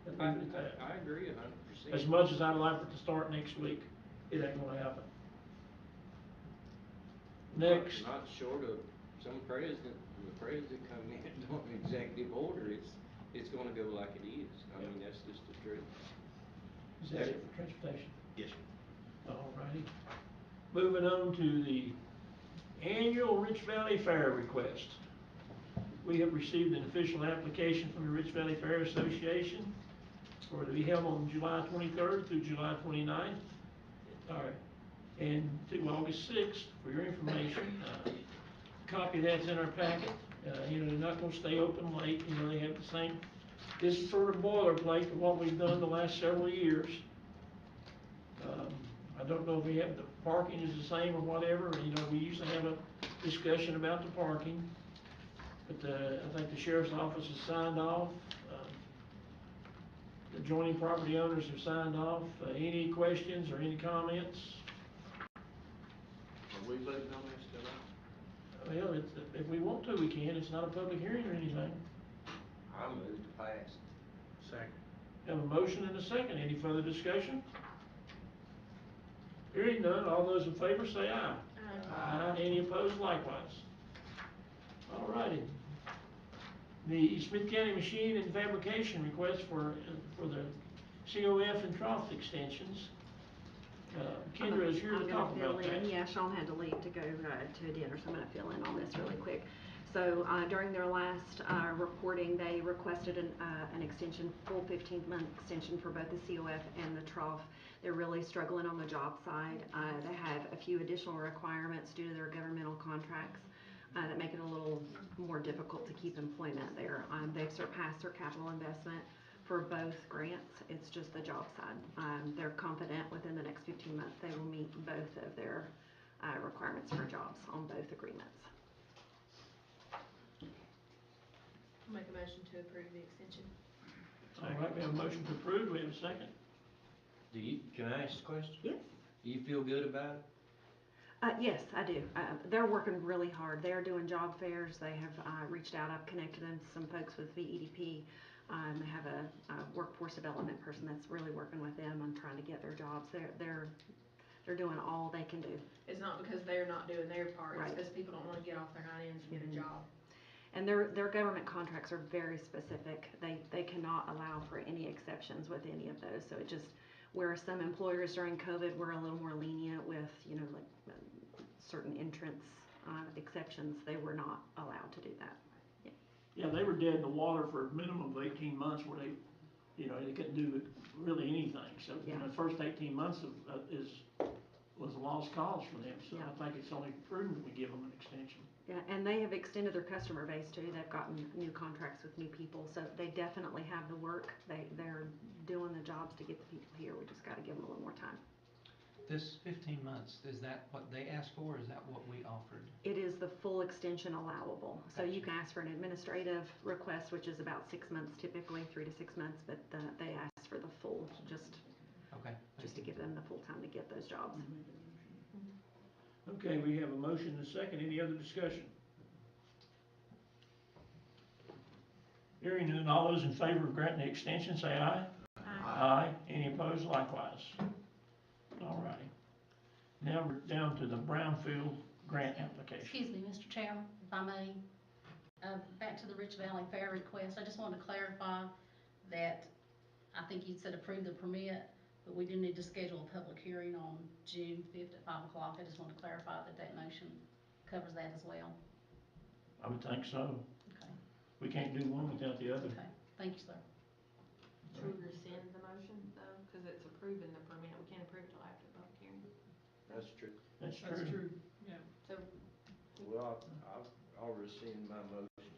S1: And leave it at that.
S17: I agree 100%.
S1: As much as I'd like it to start next week, it ain't gonna happen. Next.
S17: Not short of some president, when the president come in on an executive order, it's gonna go like it is. I mean, that's just the truth.
S1: Is that it for transportation?
S13: Yes, sir.
S1: All righty. Moving on to the annual Rich Valley Fair request. We have received an official application from the Rich Valley Fair Association for it to be held on July 23rd through July 29th. All right. And to August 6th, for your information. Copy of that's in our packet. You know, they're not gonna stay open late. You know, they have the same, this is sort of boilerplate of what we've done the last several years. I don't know if we have, the parking is the same or whatever. You know, we usually have a discussion about the parking. But I think the sheriff's office has signed off. The adjoining property owners have signed off. Any questions or any comments?
S17: Are we voting on this tonight?
S1: Well, if we want to, we can. It's not a public hearing or anything.
S17: I move to pass.
S12: Second.
S1: Have a motion and a second. Any further discussion? Hearing none, all those in favor say aye. Aye. Any opposed likewise? All righty. The Smyth County Machine and Fabrication request for the COF and trough extensions. Kendra is here to talk about that.
S18: Yeah, Sean had to leave to go to dinner, so I'm gonna fill in on this really quick. So, during their last, reporting, they requested an extension, full 15-month extension for both the COF and the trough. They're really struggling on the job side. They have a few additional requirements due to their governmental contracts, that make it a little more difficult to keep employment there. They've surpassed their capital investment for both grants. It's just the job side. They're confident within the next 15 months they will meet both of their requirements for jobs on both agreements.
S5: I'll make a motion to approve the extension.
S1: All right, we have a motion to approve. Do we have a second?
S17: Can I ask a question?
S18: Yes.
S17: Do you feel good about it?
S18: Yes, I do. They're working really hard. They're doing job fairs. They have reached out. I've connected them to some folks with VEDP. They have a workforce development person that's really working with them on trying to get their jobs. They're doing all they can do.
S5: It's not because they're not doing their part, it's
S18: Right.
S5: because people don't wanna get off their hind ends and get a job.
S18: And their government contracts are very specific. They cannot allow for any exceptions with any of those. So it just, where some employers during COVID were a little more lenient with, like certain entrance exceptions, they were not allowed to do that.
S1: Yeah, they were dead in the water for a minimum of 18 months where they, they couldn't do really anything. So, the first 18 months was a lost cause for them. So I think it's only prudent we give them an extension.
S18: Yeah, and they have extended their customer base too. They've gotten new contracts with new people, so they definitely have the work. They're doing the jobs to get the people here. We just gotta give them a little more time.
S7: This 15 months, is that what they asked for, or is that what we offered?
S18: It is the full extension allowable. So you
S7: Gotcha.
S18: can ask for an administrative request, which is about 6 months typically, 3 to 6 months, but they ask for the full, just to give them the full time to get those jobs.
S1: Okay, we have a motion and a second. Any other discussion? Hearing none, all those in favor of granting the extension, say aye. Aye. Any opposed, likewise. All righty. Now we're down to the Brownfield grant application.
S14: Excuse me, Mr. Chairman, if I may, back to the Rich Valley Fair request, I just wanted to clarify that I think you said approve the permit, but we do need to schedule a public hearing on June 5th at 5 o'clock. I just want to clarify that motion covers that as well.
S1: I would think so.
S14: Okay.
S1: We can't do one without the other.
S14: Okay, thank you, sir.
S5: Should we rescind the motion though, cause it's approving the permit, we can't approve it till after the public hearing?
S17: That's true.
S1: That's true.
S5: Yeah. So,
S17: Well, I'll rescind my motion.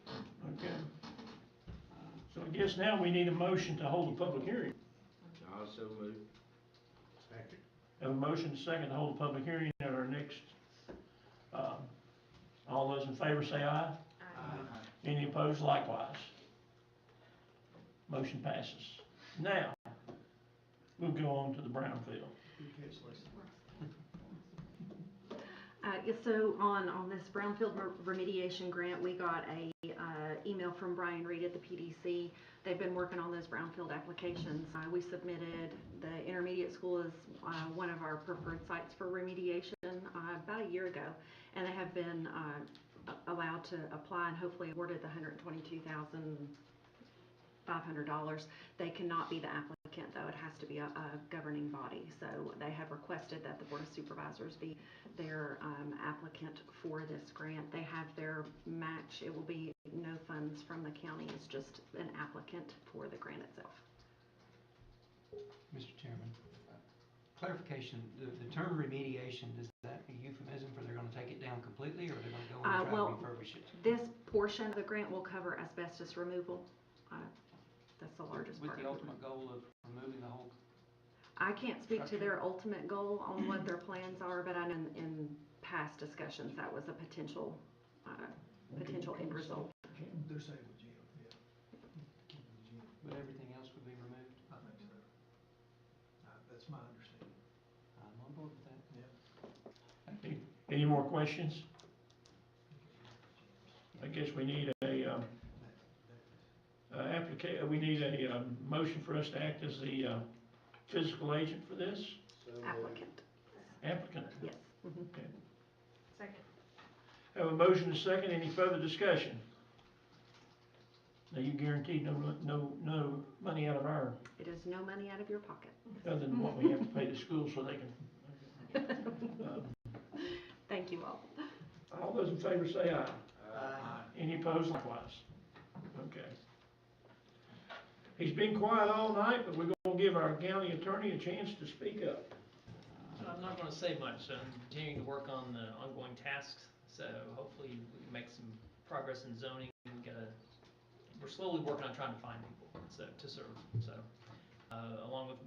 S1: Okay. So I guess now we need a motion to hold a public hearing.
S17: I so move.
S15: Second.
S1: Have a motion and a second to hold a public hearing at our next, all those in favor say aye.
S5: Aye.
S1: Any opposed, likewise. Motion passes. Now, we'll go on to the Brownfield.
S18: So on this Brownfield remediation grant, we got a email from Brian Reed at the PDC. They've been working on those Brownfield applications. We submitted the intermediate school as one of our preferred sites for remediation about a year ago, and they have been allowed to apply and hopefully awarded the $122,500. They cannot be the applicant though, it has to be a governing body. So they have requested that the Board of Supervisors be their applicant for this grant. They have their match. It will be no funds from the county, it's just an applicant for the grant itself.
S7: Mr. Chairman, clarification, the term remediation, is that a euphemism for they're gonna take it down completely, or they're gonna go in and try to refurbish it?
S18: This portion of the grant will cover asbestos removal. That's the largest part.
S7: With the ultimate goal of removing the whole?
S18: I can't speak to
S7: structure?
S18: their ultimate goal on what their plans are, but I know in past discussions, that was a potential end result.
S11: They're saying with Jim, yeah.
S7: But everything else would be removed?
S11: I think so. That's my understanding.
S7: I'm on board with that.
S11: Yeah.
S1: Any more questions? I guess we need we need a motion for us to act as the physical agent for this?
S18: Applicant.
S1: Applicant?
S18: Yes.
S1: Okay.
S5: second.
S1: Have a motion and a second. Any further discussion? Now you guaranteed no money out of our,
S18: It is no money out of your pocket.
S1: other than what we have to pay the school so they can.
S18: Thank you all.
S1: All those in favor say aye.
S17: Aye.
S1: Any opposed, likewise. Okay. He's been quiet all night, but we're gonna give our county attorney a chance to speak up.
S19: I'm not going to say much. I'm continuing to work on the ongoing tasks, so hopefully we can make some progress in zoning. We're slowly working on trying to find people to serve. So, along with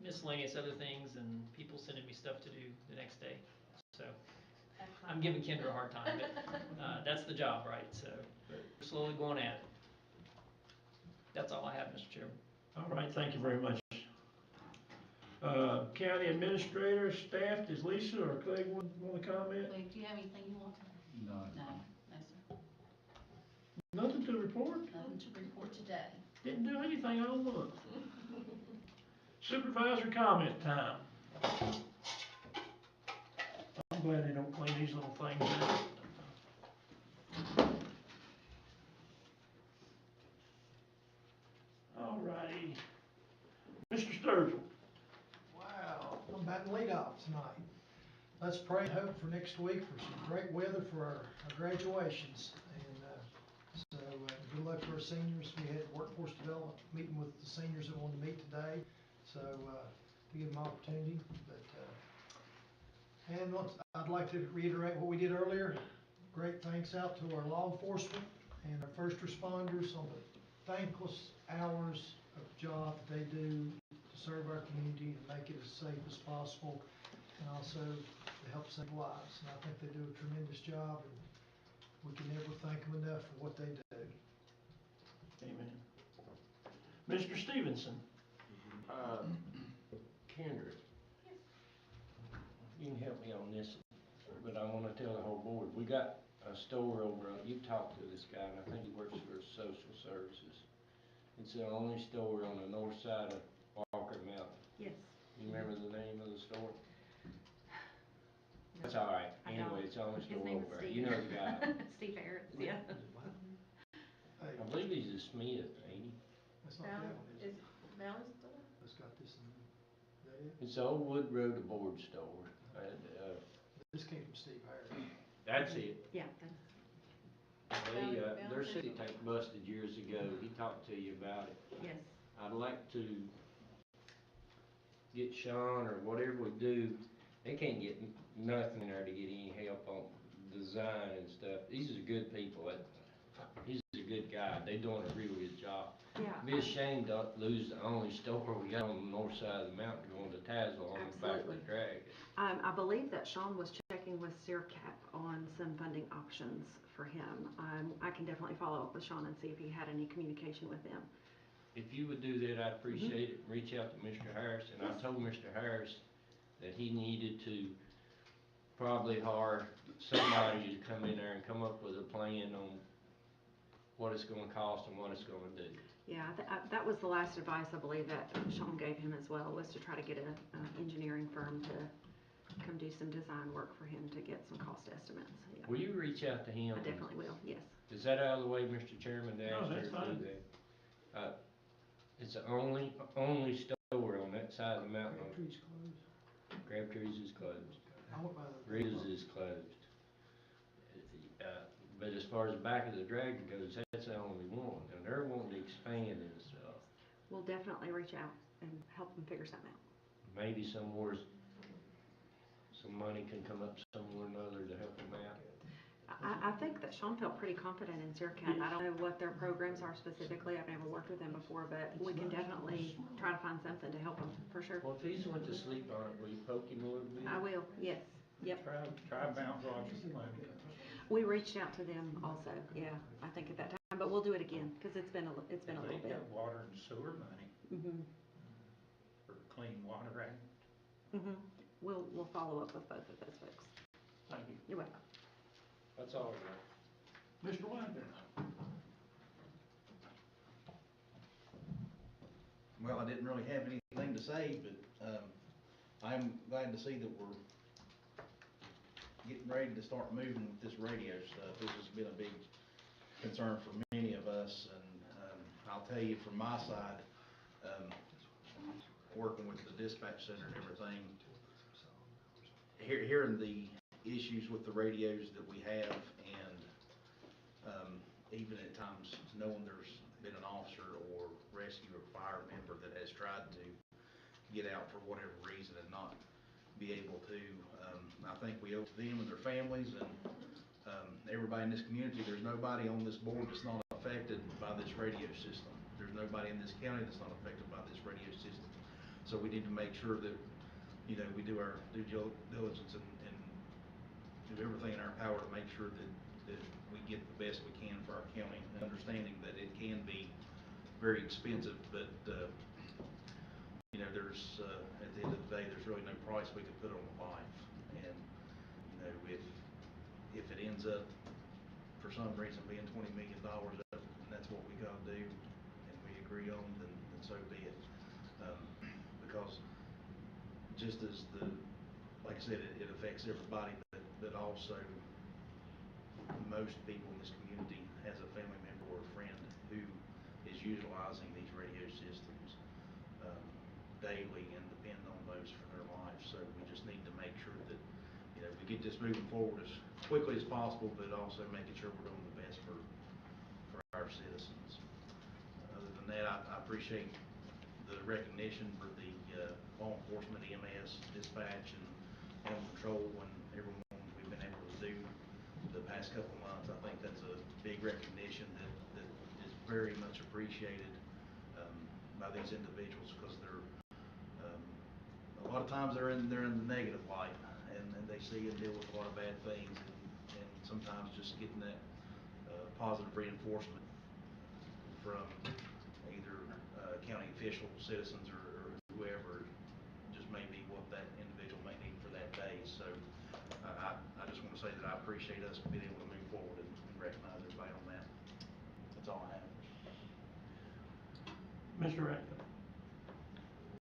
S19: miscellaneous other things and people sending me stuff to do the next day. So, I'm giving Kendra a hard time, but that's the job, right? So, but we're slowly going at it. That's all I have, Mr. Chairman.
S1: All right, thank you very much. County Administrator, staff, does Lisa or Craig want to comment?
S14: Craig, do you have anything you want to?
S12: No.
S14: No, no, sir.
S1: Nothing to report?
S14: Nothing to report today.
S1: Didn't do anything all month. Supervisor comment time. I'm glad they don't clean these little things up. All righty. Mr. Sturgill.
S11: Wow, I'm batting leadoff tonight. Let's pray and hope for next week for some great weather for our graduations. And good luck to our seniors. We had workforce development meeting with the seniors that wanted to meet today. So to give them opportunity. And I'd like to reiterate what we did earlier. Great thanks out to our law enforcement and our first responders on the thankless hours of job that they do to serve our community and make it as safe as possible, and also to help save lives. And I think they do a tremendous job, and we can never thank them enough for what they do.
S1: Amen. Mr. Stevenson.
S17: Kendra, you can help me on this, but I want to tell the whole board, we got a store over, you talked to this guy, and I think he works for social services. It's the only store on the north side of Walker Mountain.
S18: Yes.
S17: You remember the name of the store? That's all right. Anyway, it's the only store over there. You know the guy.
S18: Steve Harris, yeah.
S17: I believe he's a Smyth, ain't he?
S11: That's not that one, is it?
S14: Valley's still there?
S11: That's got this in it. Is that it?
S17: It's the old Wood Road board store.
S11: This came from Steve Harris.
S17: That's it.
S18: Yeah.
S17: Their city tank busted years ago. He talked to you about it.
S18: Yes.
S17: I'd like to get Sean or whatever we do. They can't get nothing there to get any help on design and stuff. These are good people. He's a good guy. They're doing a real good job.
S18: Yeah.
S17: It'd be a shame to lose the only store we got on the north side of the mountain going to Tazewell on the back of the drag.
S18: I believe that Sean was checking with SEERCAP on some funding options for him. I can definitely follow up with Sean and see if he had any communication with them.
S17: If you would do that, I'd appreciate it. Reach out to Mr. Harris, and I told Mr. Harris that he needed to probably hire somebody to come in there and come up with a plan on what it's gonna cost and what it's gonna do.
S18: Yeah, that was the last advice I believe that Sean gave him as well, was to try to get an engineering firm to come do some design work for him to get some cost estimates. Yeah.
S17: Will you reach out to him?
S18: I definitely will, yes.
S17: Is that out of the way, Mr. Chairman, to ask
S1: No,
S17: her
S1: that's
S17: to
S1: fine.
S17: do that? It's the only store on that side of the mountain.
S11: Crabtree's closed.
S17: Crabtree's is closed.
S11: I went by the.
S17: Rita's is closed. But as far as the back of the dragon goes, that's the only one, and they're wanting to expand and stuff.
S18: We'll definitely reach out and help them figure something out.
S17: Maybe somewhere, some money can come up somewhere or another to help them out.
S18: I think that Sean felt pretty confident in SEERCAP. I don't know what their programs are specifically. I've never worked with them before, but we can definitely try to find something to help them, for sure.
S17: Well, if he's went to sleep on it, will you poke him a little bit?
S18: I will, yes, yep.
S12: Try Mount Rogers Plan.
S18: We reached out to them also, yeah, I think at that time, but we'll do it again, because it's been a little bit.
S12: They've got water and sewer money for Clean Water Act.
S18: We'll follow up with both of those folks.
S1: Thank you.
S18: You're welcome.
S17: That's all I got.
S1: Mr. Wagner.
S13: Well, I didn't really have anything to say, but I'm glad to see that we're getting ready to start moving with this radio stuff. This has been a big concern for many of us, and I'll tell you from my side, working with the dispatch center and everything, hearing the issues with the radios that we have, and even at times knowing there's been an officer or rescue or fire member that has tried to get out for whatever reason and not be able to. I think we owe to them and their families and everybody in this community. There's nobody on this board that's not affected by this radio system. There's nobody in this county that's not affected by this radio system. So we need to make sure that, you know, we do our due diligence and do everything in our power to make sure that we get the best we can for our county, understanding that it can be very expensive, but you there's, at the end of the day, there's really no price we could put on a life. And, if it ends up, for some reason, being $20 million, and that's what we gotta do, and we agree on, then so be it. Because just as like I said, it affects everybody, but also most people in this community has a family member or a friend who is utilizing these radio systems daily and depend on those for their lives. So we just need to make sure that we get this moving forward as quickly as possible, but also making sure we're doing the best for our citizens. Other than that, I appreciate the recognition for the law enforcement, EMS, dispatch, and animal control, and everyone we've been able to do the past couple of months. I think that's a big recognition that is very much appreciated by these individuals, because they're a lot of times they're in the negative light, and they see and deal with a lot of bad things, and sometimes just getting that positive reinforcement from either county officials, citizens, or whoever just may be what that individual may need for that day. So I just want to say that I appreciate us being able to move forward and recognize everybody on that. That's all I have.
S1: Mr. Ratcliffe.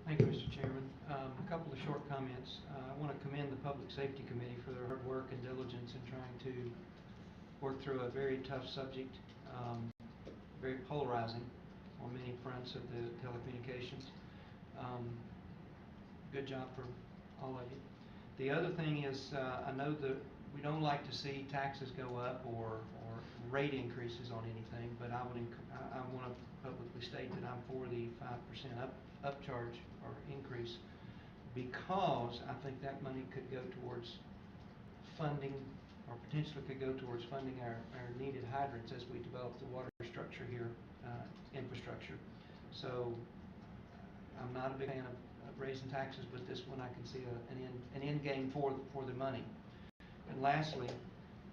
S7: Thank you, Mr. Chairman. A couple of short comments. I want to commend the Public Safety Committee for their hard work and diligence in trying to work through a very tough subject, very polarizing on many fronts of the telecommunications. Good job for all of you. The other thing is, I know that we don't like to see taxes go up or rate increases on anything, but I want to publicly state that I'm for the 5% upcharge or increase, because I think that money could go towards funding, or potentially could go towards funding our needed hydrants as we develop the water structure here, infrastructure. So I'm not a big fan of raising taxes, but this one I can see an end game for the money. And lastly,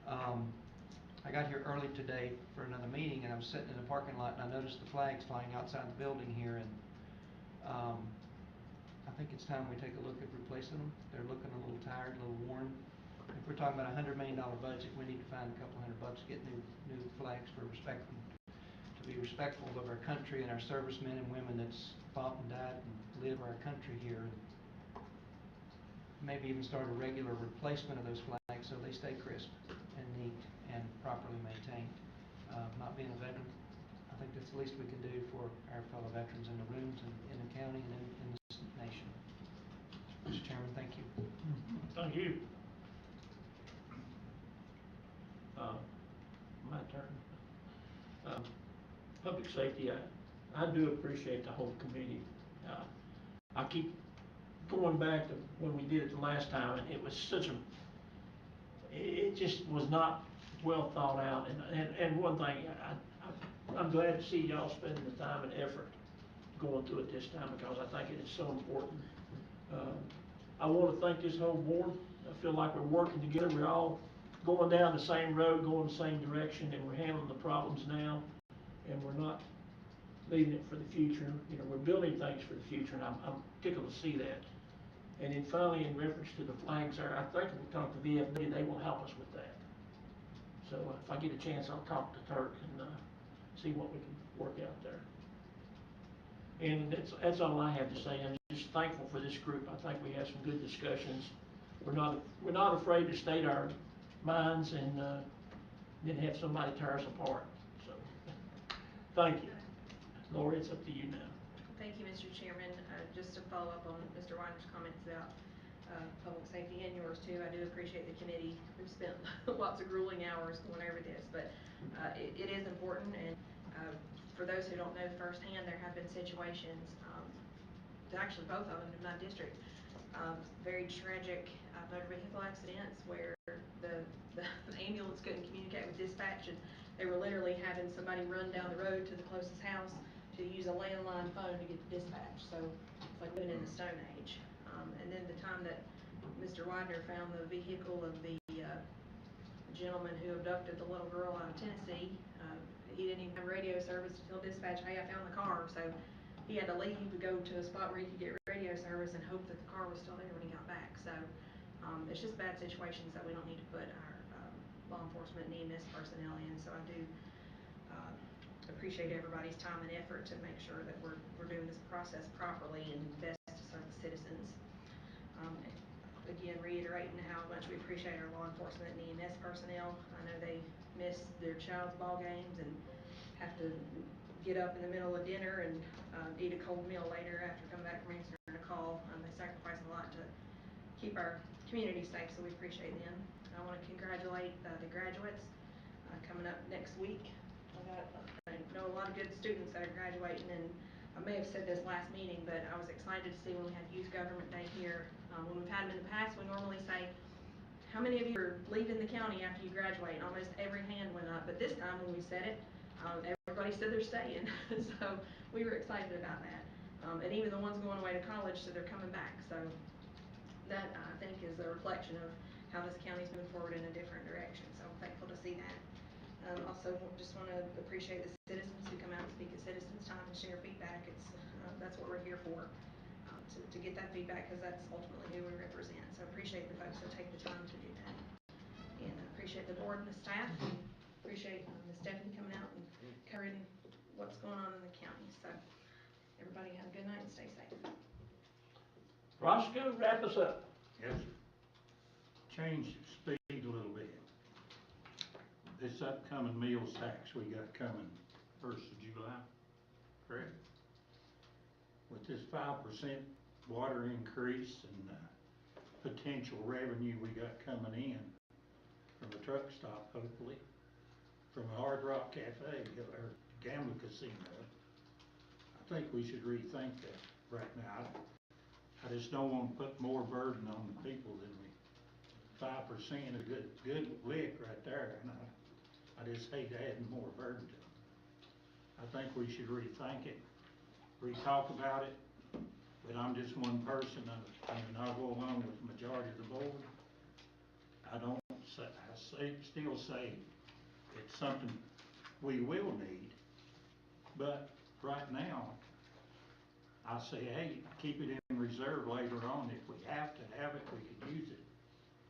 S7: I got here early today for another meeting, and I was sitting in the parking lot, and I noticed the flags flying outside the building here, and I think it's time we take a look at replacing them. They're looking a little tired, a little worn. If we're talking about a $100 million budget, we need to find a couple $100 to get new flags to be respectful of our country and our servicemen and women that's fought and died and lived for our country here. And maybe even start a regular replacement of those flags so they stay crisp and neat and properly maintained. Not being a veteran, I think that's the least we can do for our fellow veterans in the rooms and in the county and in this nation. Mr. Chairman, thank you.
S1: Thank you. My turn. Public safety, I do appreciate the whole committee. I keep going back to when we did it the last time, and it was it just was not well thought out. And one thing, I'm glad to see y'all spending the time and effort going through it this time, because I think it is so important. I want to thank this whole board. I feel like we're working together. We're all going down the same road, going the same direction, and we're handling the problems now, and we're not leaving it for the future. We're building things for the future, and I'm tickled to see that. And then finally, in reference to the flags there, I think we'll talk to VFD, they will help us with that. So if I get a chance, I'll talk to Turk and see what we can work out there. And that's all I have to say. I'm just thankful for this group. I think we had some good discussions. We're not afraid to state our minds and then have somebody tear us apart. So thank you. Lori, it's up to you now.
S16: Thank you, Mr. Chairman. Just to follow up on Mr. Weiner's comments about public safety, and yours too, I do appreciate the committee who spent lots of grueling hours going over this, but it is important. And for those who don't know firsthand, there have been situations, actually both of them in my district, very tragic motor vehicle accidents where the ambulance couldn't communicate with dispatch, and they were literally having somebody run down the road to the closest house to use a landline phone to get to dispatch. So it's like living in the Stone Age. And then the time that Mr. Widener found the vehicle of the gentleman who abducted the little girl out of Tennessee, he didn't even have radio service to tell dispatch, hey, I found the car. So
S5: he had to leave to go to a spot where he could get radio service and hope that the car was still there when he got back. So it's just bad situations that we don't need to put our law enforcement and EMS personnel in. So I do appreciate everybody's time and effort to make sure that we're doing this process properly and best to serve the citizens. Again, reiterating how much we appreciate our law enforcement and EMS personnel. I know they miss their child's ball games and have to get up in the middle of dinner and eat a cold meal later after coming back from answering a call. They sacrifice a lot to keep our community safe, so we appreciate them. I want to congratulate the graduates coming up next week. I know a lot of good students that are graduating, and I may have said this last meeting, but I was excited to see when we had Youth Government Day here. When we've had them in the past, we normally say, how many of you are leaving the county after you graduate? And almost every hand went up, but this time when we said it, everybody said they're staying. So we were excited about that. And even the ones going away to college said they're coming back. So that, I think, is a reflection of how this county's moving forward in a different direction. So I'm thankful to see that. Also, just want to appreciate the citizens who come out and speak at citizens' time and share feedback. It's that's what we're here for, to get that feedback, because that's ultimately who we represent. So appreciate the folks that take the time to do that, and appreciate the board and the staff, and appreciate Ms. Stephanie coming out and covering what's going on in the county. So everybody have a good night and stay safe.
S12: Roscoe, wrap us up. Yes, sir. Change speed a little bit. This upcoming meals tax we got coming 1st of July, correct? With this 5% water increase and potential revenue we got coming in from a truck stop, hopefully, from a Hard Rock Cafe or gambling casino, I think we should rethink that right now. I just don't want to put more burden on the people than we. 5% is a good lick right there, and I just hate adding more burden to them. I think we should rethink it, re-talk about it, but I'm just one person, and I'll go along with the majority of the board. I still say it's something we will need, but right now, I say, hey, keep it in reserve later on. If we have to have it, we can use it.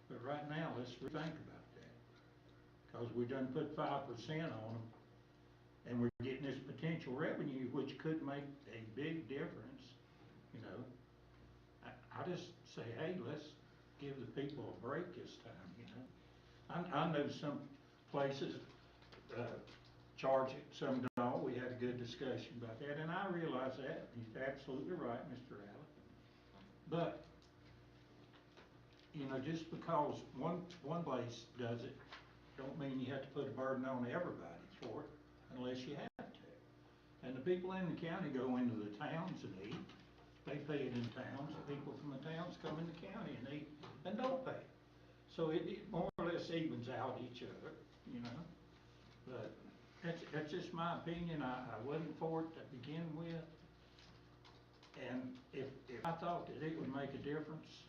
S12: But right now, let's rethink about that. Because we done put 5% on them, and we're getting this potential revenue, which could make a big difference, you know. I just say, hey, let's give the people a break this time, you know. I know some places charge it, some don't. We had a good discussion about that, and I realize that. He's absolutely right, Mr. Allen. But, you know, just because one place does it, don't mean you have to put a burden on everybody for it, unless you have to. And the people in the county go into the towns and eat. They pay it in towns. The people from the towns come in the county and eat and don't pay it. So it more or less evens out each other, you know. But that's just my opinion. I wasn't for it to begin with. And if I thought that it would make a difference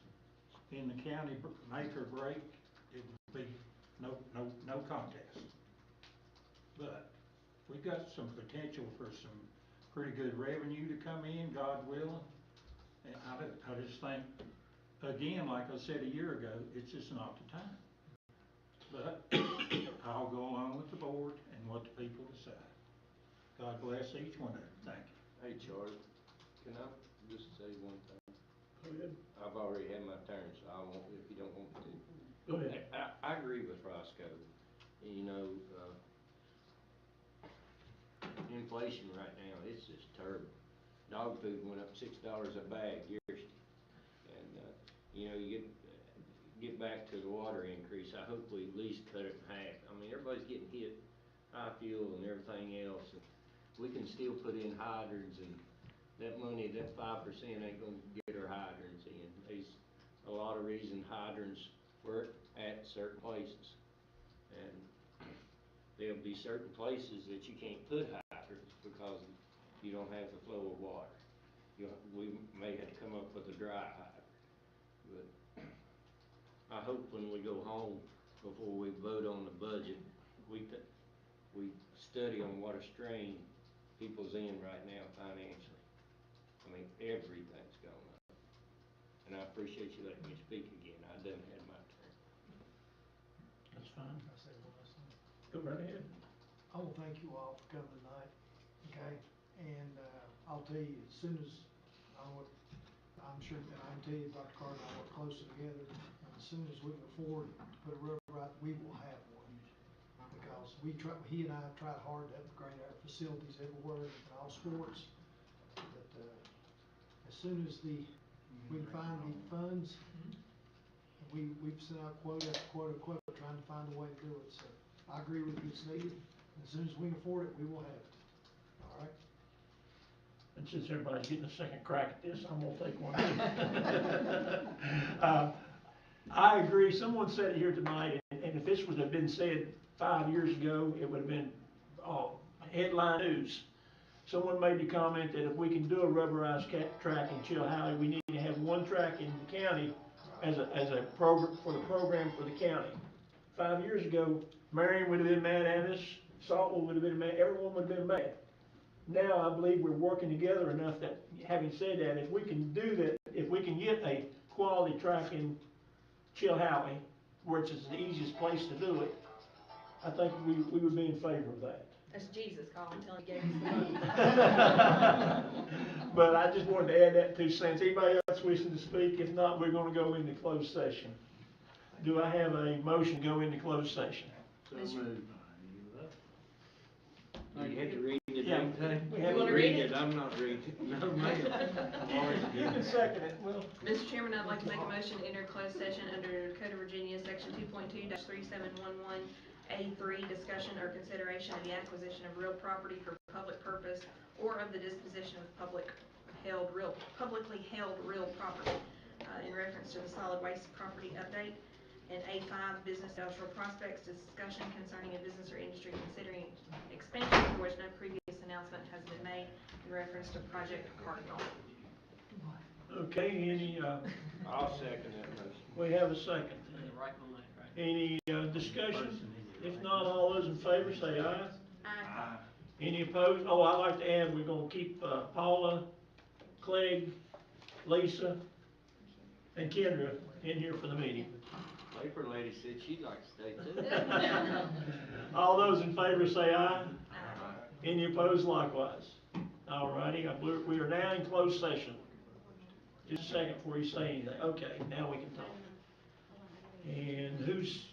S12: in the county, make or break, it would be no contest. But we've got some potential for some pretty good revenue to come in, God willing. And I just think, again, like I said a year ago, it's just not the time. But I'll go along with the board and what the people decide. God bless each one of them. Thank you.
S17: Hey, Charlie, can I just say one thing?
S1: Go ahead.
S17: I've already had my turn, so I won't, if you don't want me to.
S1: Go ahead.
S17: I agree with Roscoe. You know, inflation right now, it's just terrible. Dog food went up $6 a bag yesterday. And, you know, you get back to the water increase. I hope we at least cut it in half. I mean, everybody's getting hit, high fuel and everything else. And we can still put in hydrants, and that money, that 5% ain't gonna get our hydrants in. There's a lot of reason hydrants work at certain places. And there'll be certain places that you can't put hydrants because you don't have the flow of water. We may have to come up with a dry hydrant. But I hope when we go home, before we vote on the budget, we study on what a strain people's in right now financially. I mean, everything's gone up. And I appreciate you letting me speak again. I done had my turn.
S1: That's fine.
S11: Can I say one last thing?
S1: Go right ahead.
S11: I want to thank you all for coming tonight, okay? And, I'll tell you, as soon as, I'm sure, and I can tell you, Dr. Carter and I work closely together, and as soon as we can afford to put a road right, we will have one. Because he and I have tried hard to upgrade our facilities everywhere in all sports, but, as soon as we can find the funds, we've sent out quote after quote after quote, trying to find a way to do it, so I agree with you, it's needed. As soon as we can afford it, we will have it, all right?
S1: And since everybody's getting a second crack at this, I'm gonna take one. I agree, someone said it here tonight, and if this would have been said 5 years ago, it would have been, headline news. Someone made the comment that if we can do a rubberized track in Chilhowie, we need to have one track in the county as a program, for the program for the county. 5 years ago, Marion would have been mad at us, Saltville would have been mad, everyone would have been mad. Now, I believe we're working together enough that, having said that, if we can do that, if we can get a quality track in Chilhowie, which is the easiest place to do it, I think we would be in favor of that.
S5: That's Jesus calling, telling you gave us the money.
S1: But I just wanted to add that 2 cents. Anybody else wishing to speak? If not, we're gonna go into closed session. Do I have a motion to go into closed session?
S12: So moved.
S17: You had to read it
S1: Yeah,
S17: every time?
S1: we have
S5: You wanna
S1: to
S5: read it?
S17: I'm not reading it. No, ma'am.
S1: You can second it, well.
S5: Mr. Chairman, I'd like to make a motion to enter closed session under Code of Virginia, section 2.2-3711A3, discussion or consideration of the acquisition of real property for public purpose or of the disposition of publicly held real property, in reference to the solid waste property update. And A5, business industrial prospects, discussion concerning a business or industry considering expansion for which no previous announcement has been made in reference to Project Cardinal.
S1: Okay, any,
S17: I'll second that motion.
S1: we have a second.
S19: Right in the lane, right?
S1: Any, discussion? If not, all those in favor say aye.
S5: Aye.
S1: Any opposed? Oh, I'd like to add, we're gonna keep, Paula, Clegg, Lisa, and Kendra in here for the meeting.
S17: Paper lady said she'd like to stay too.
S1: All those in favor say aye.
S5: Aye.
S1: Any opposed likewise? All righty, we are now in closed session. Just a second before you say anything. Okay, now we can talk. And who's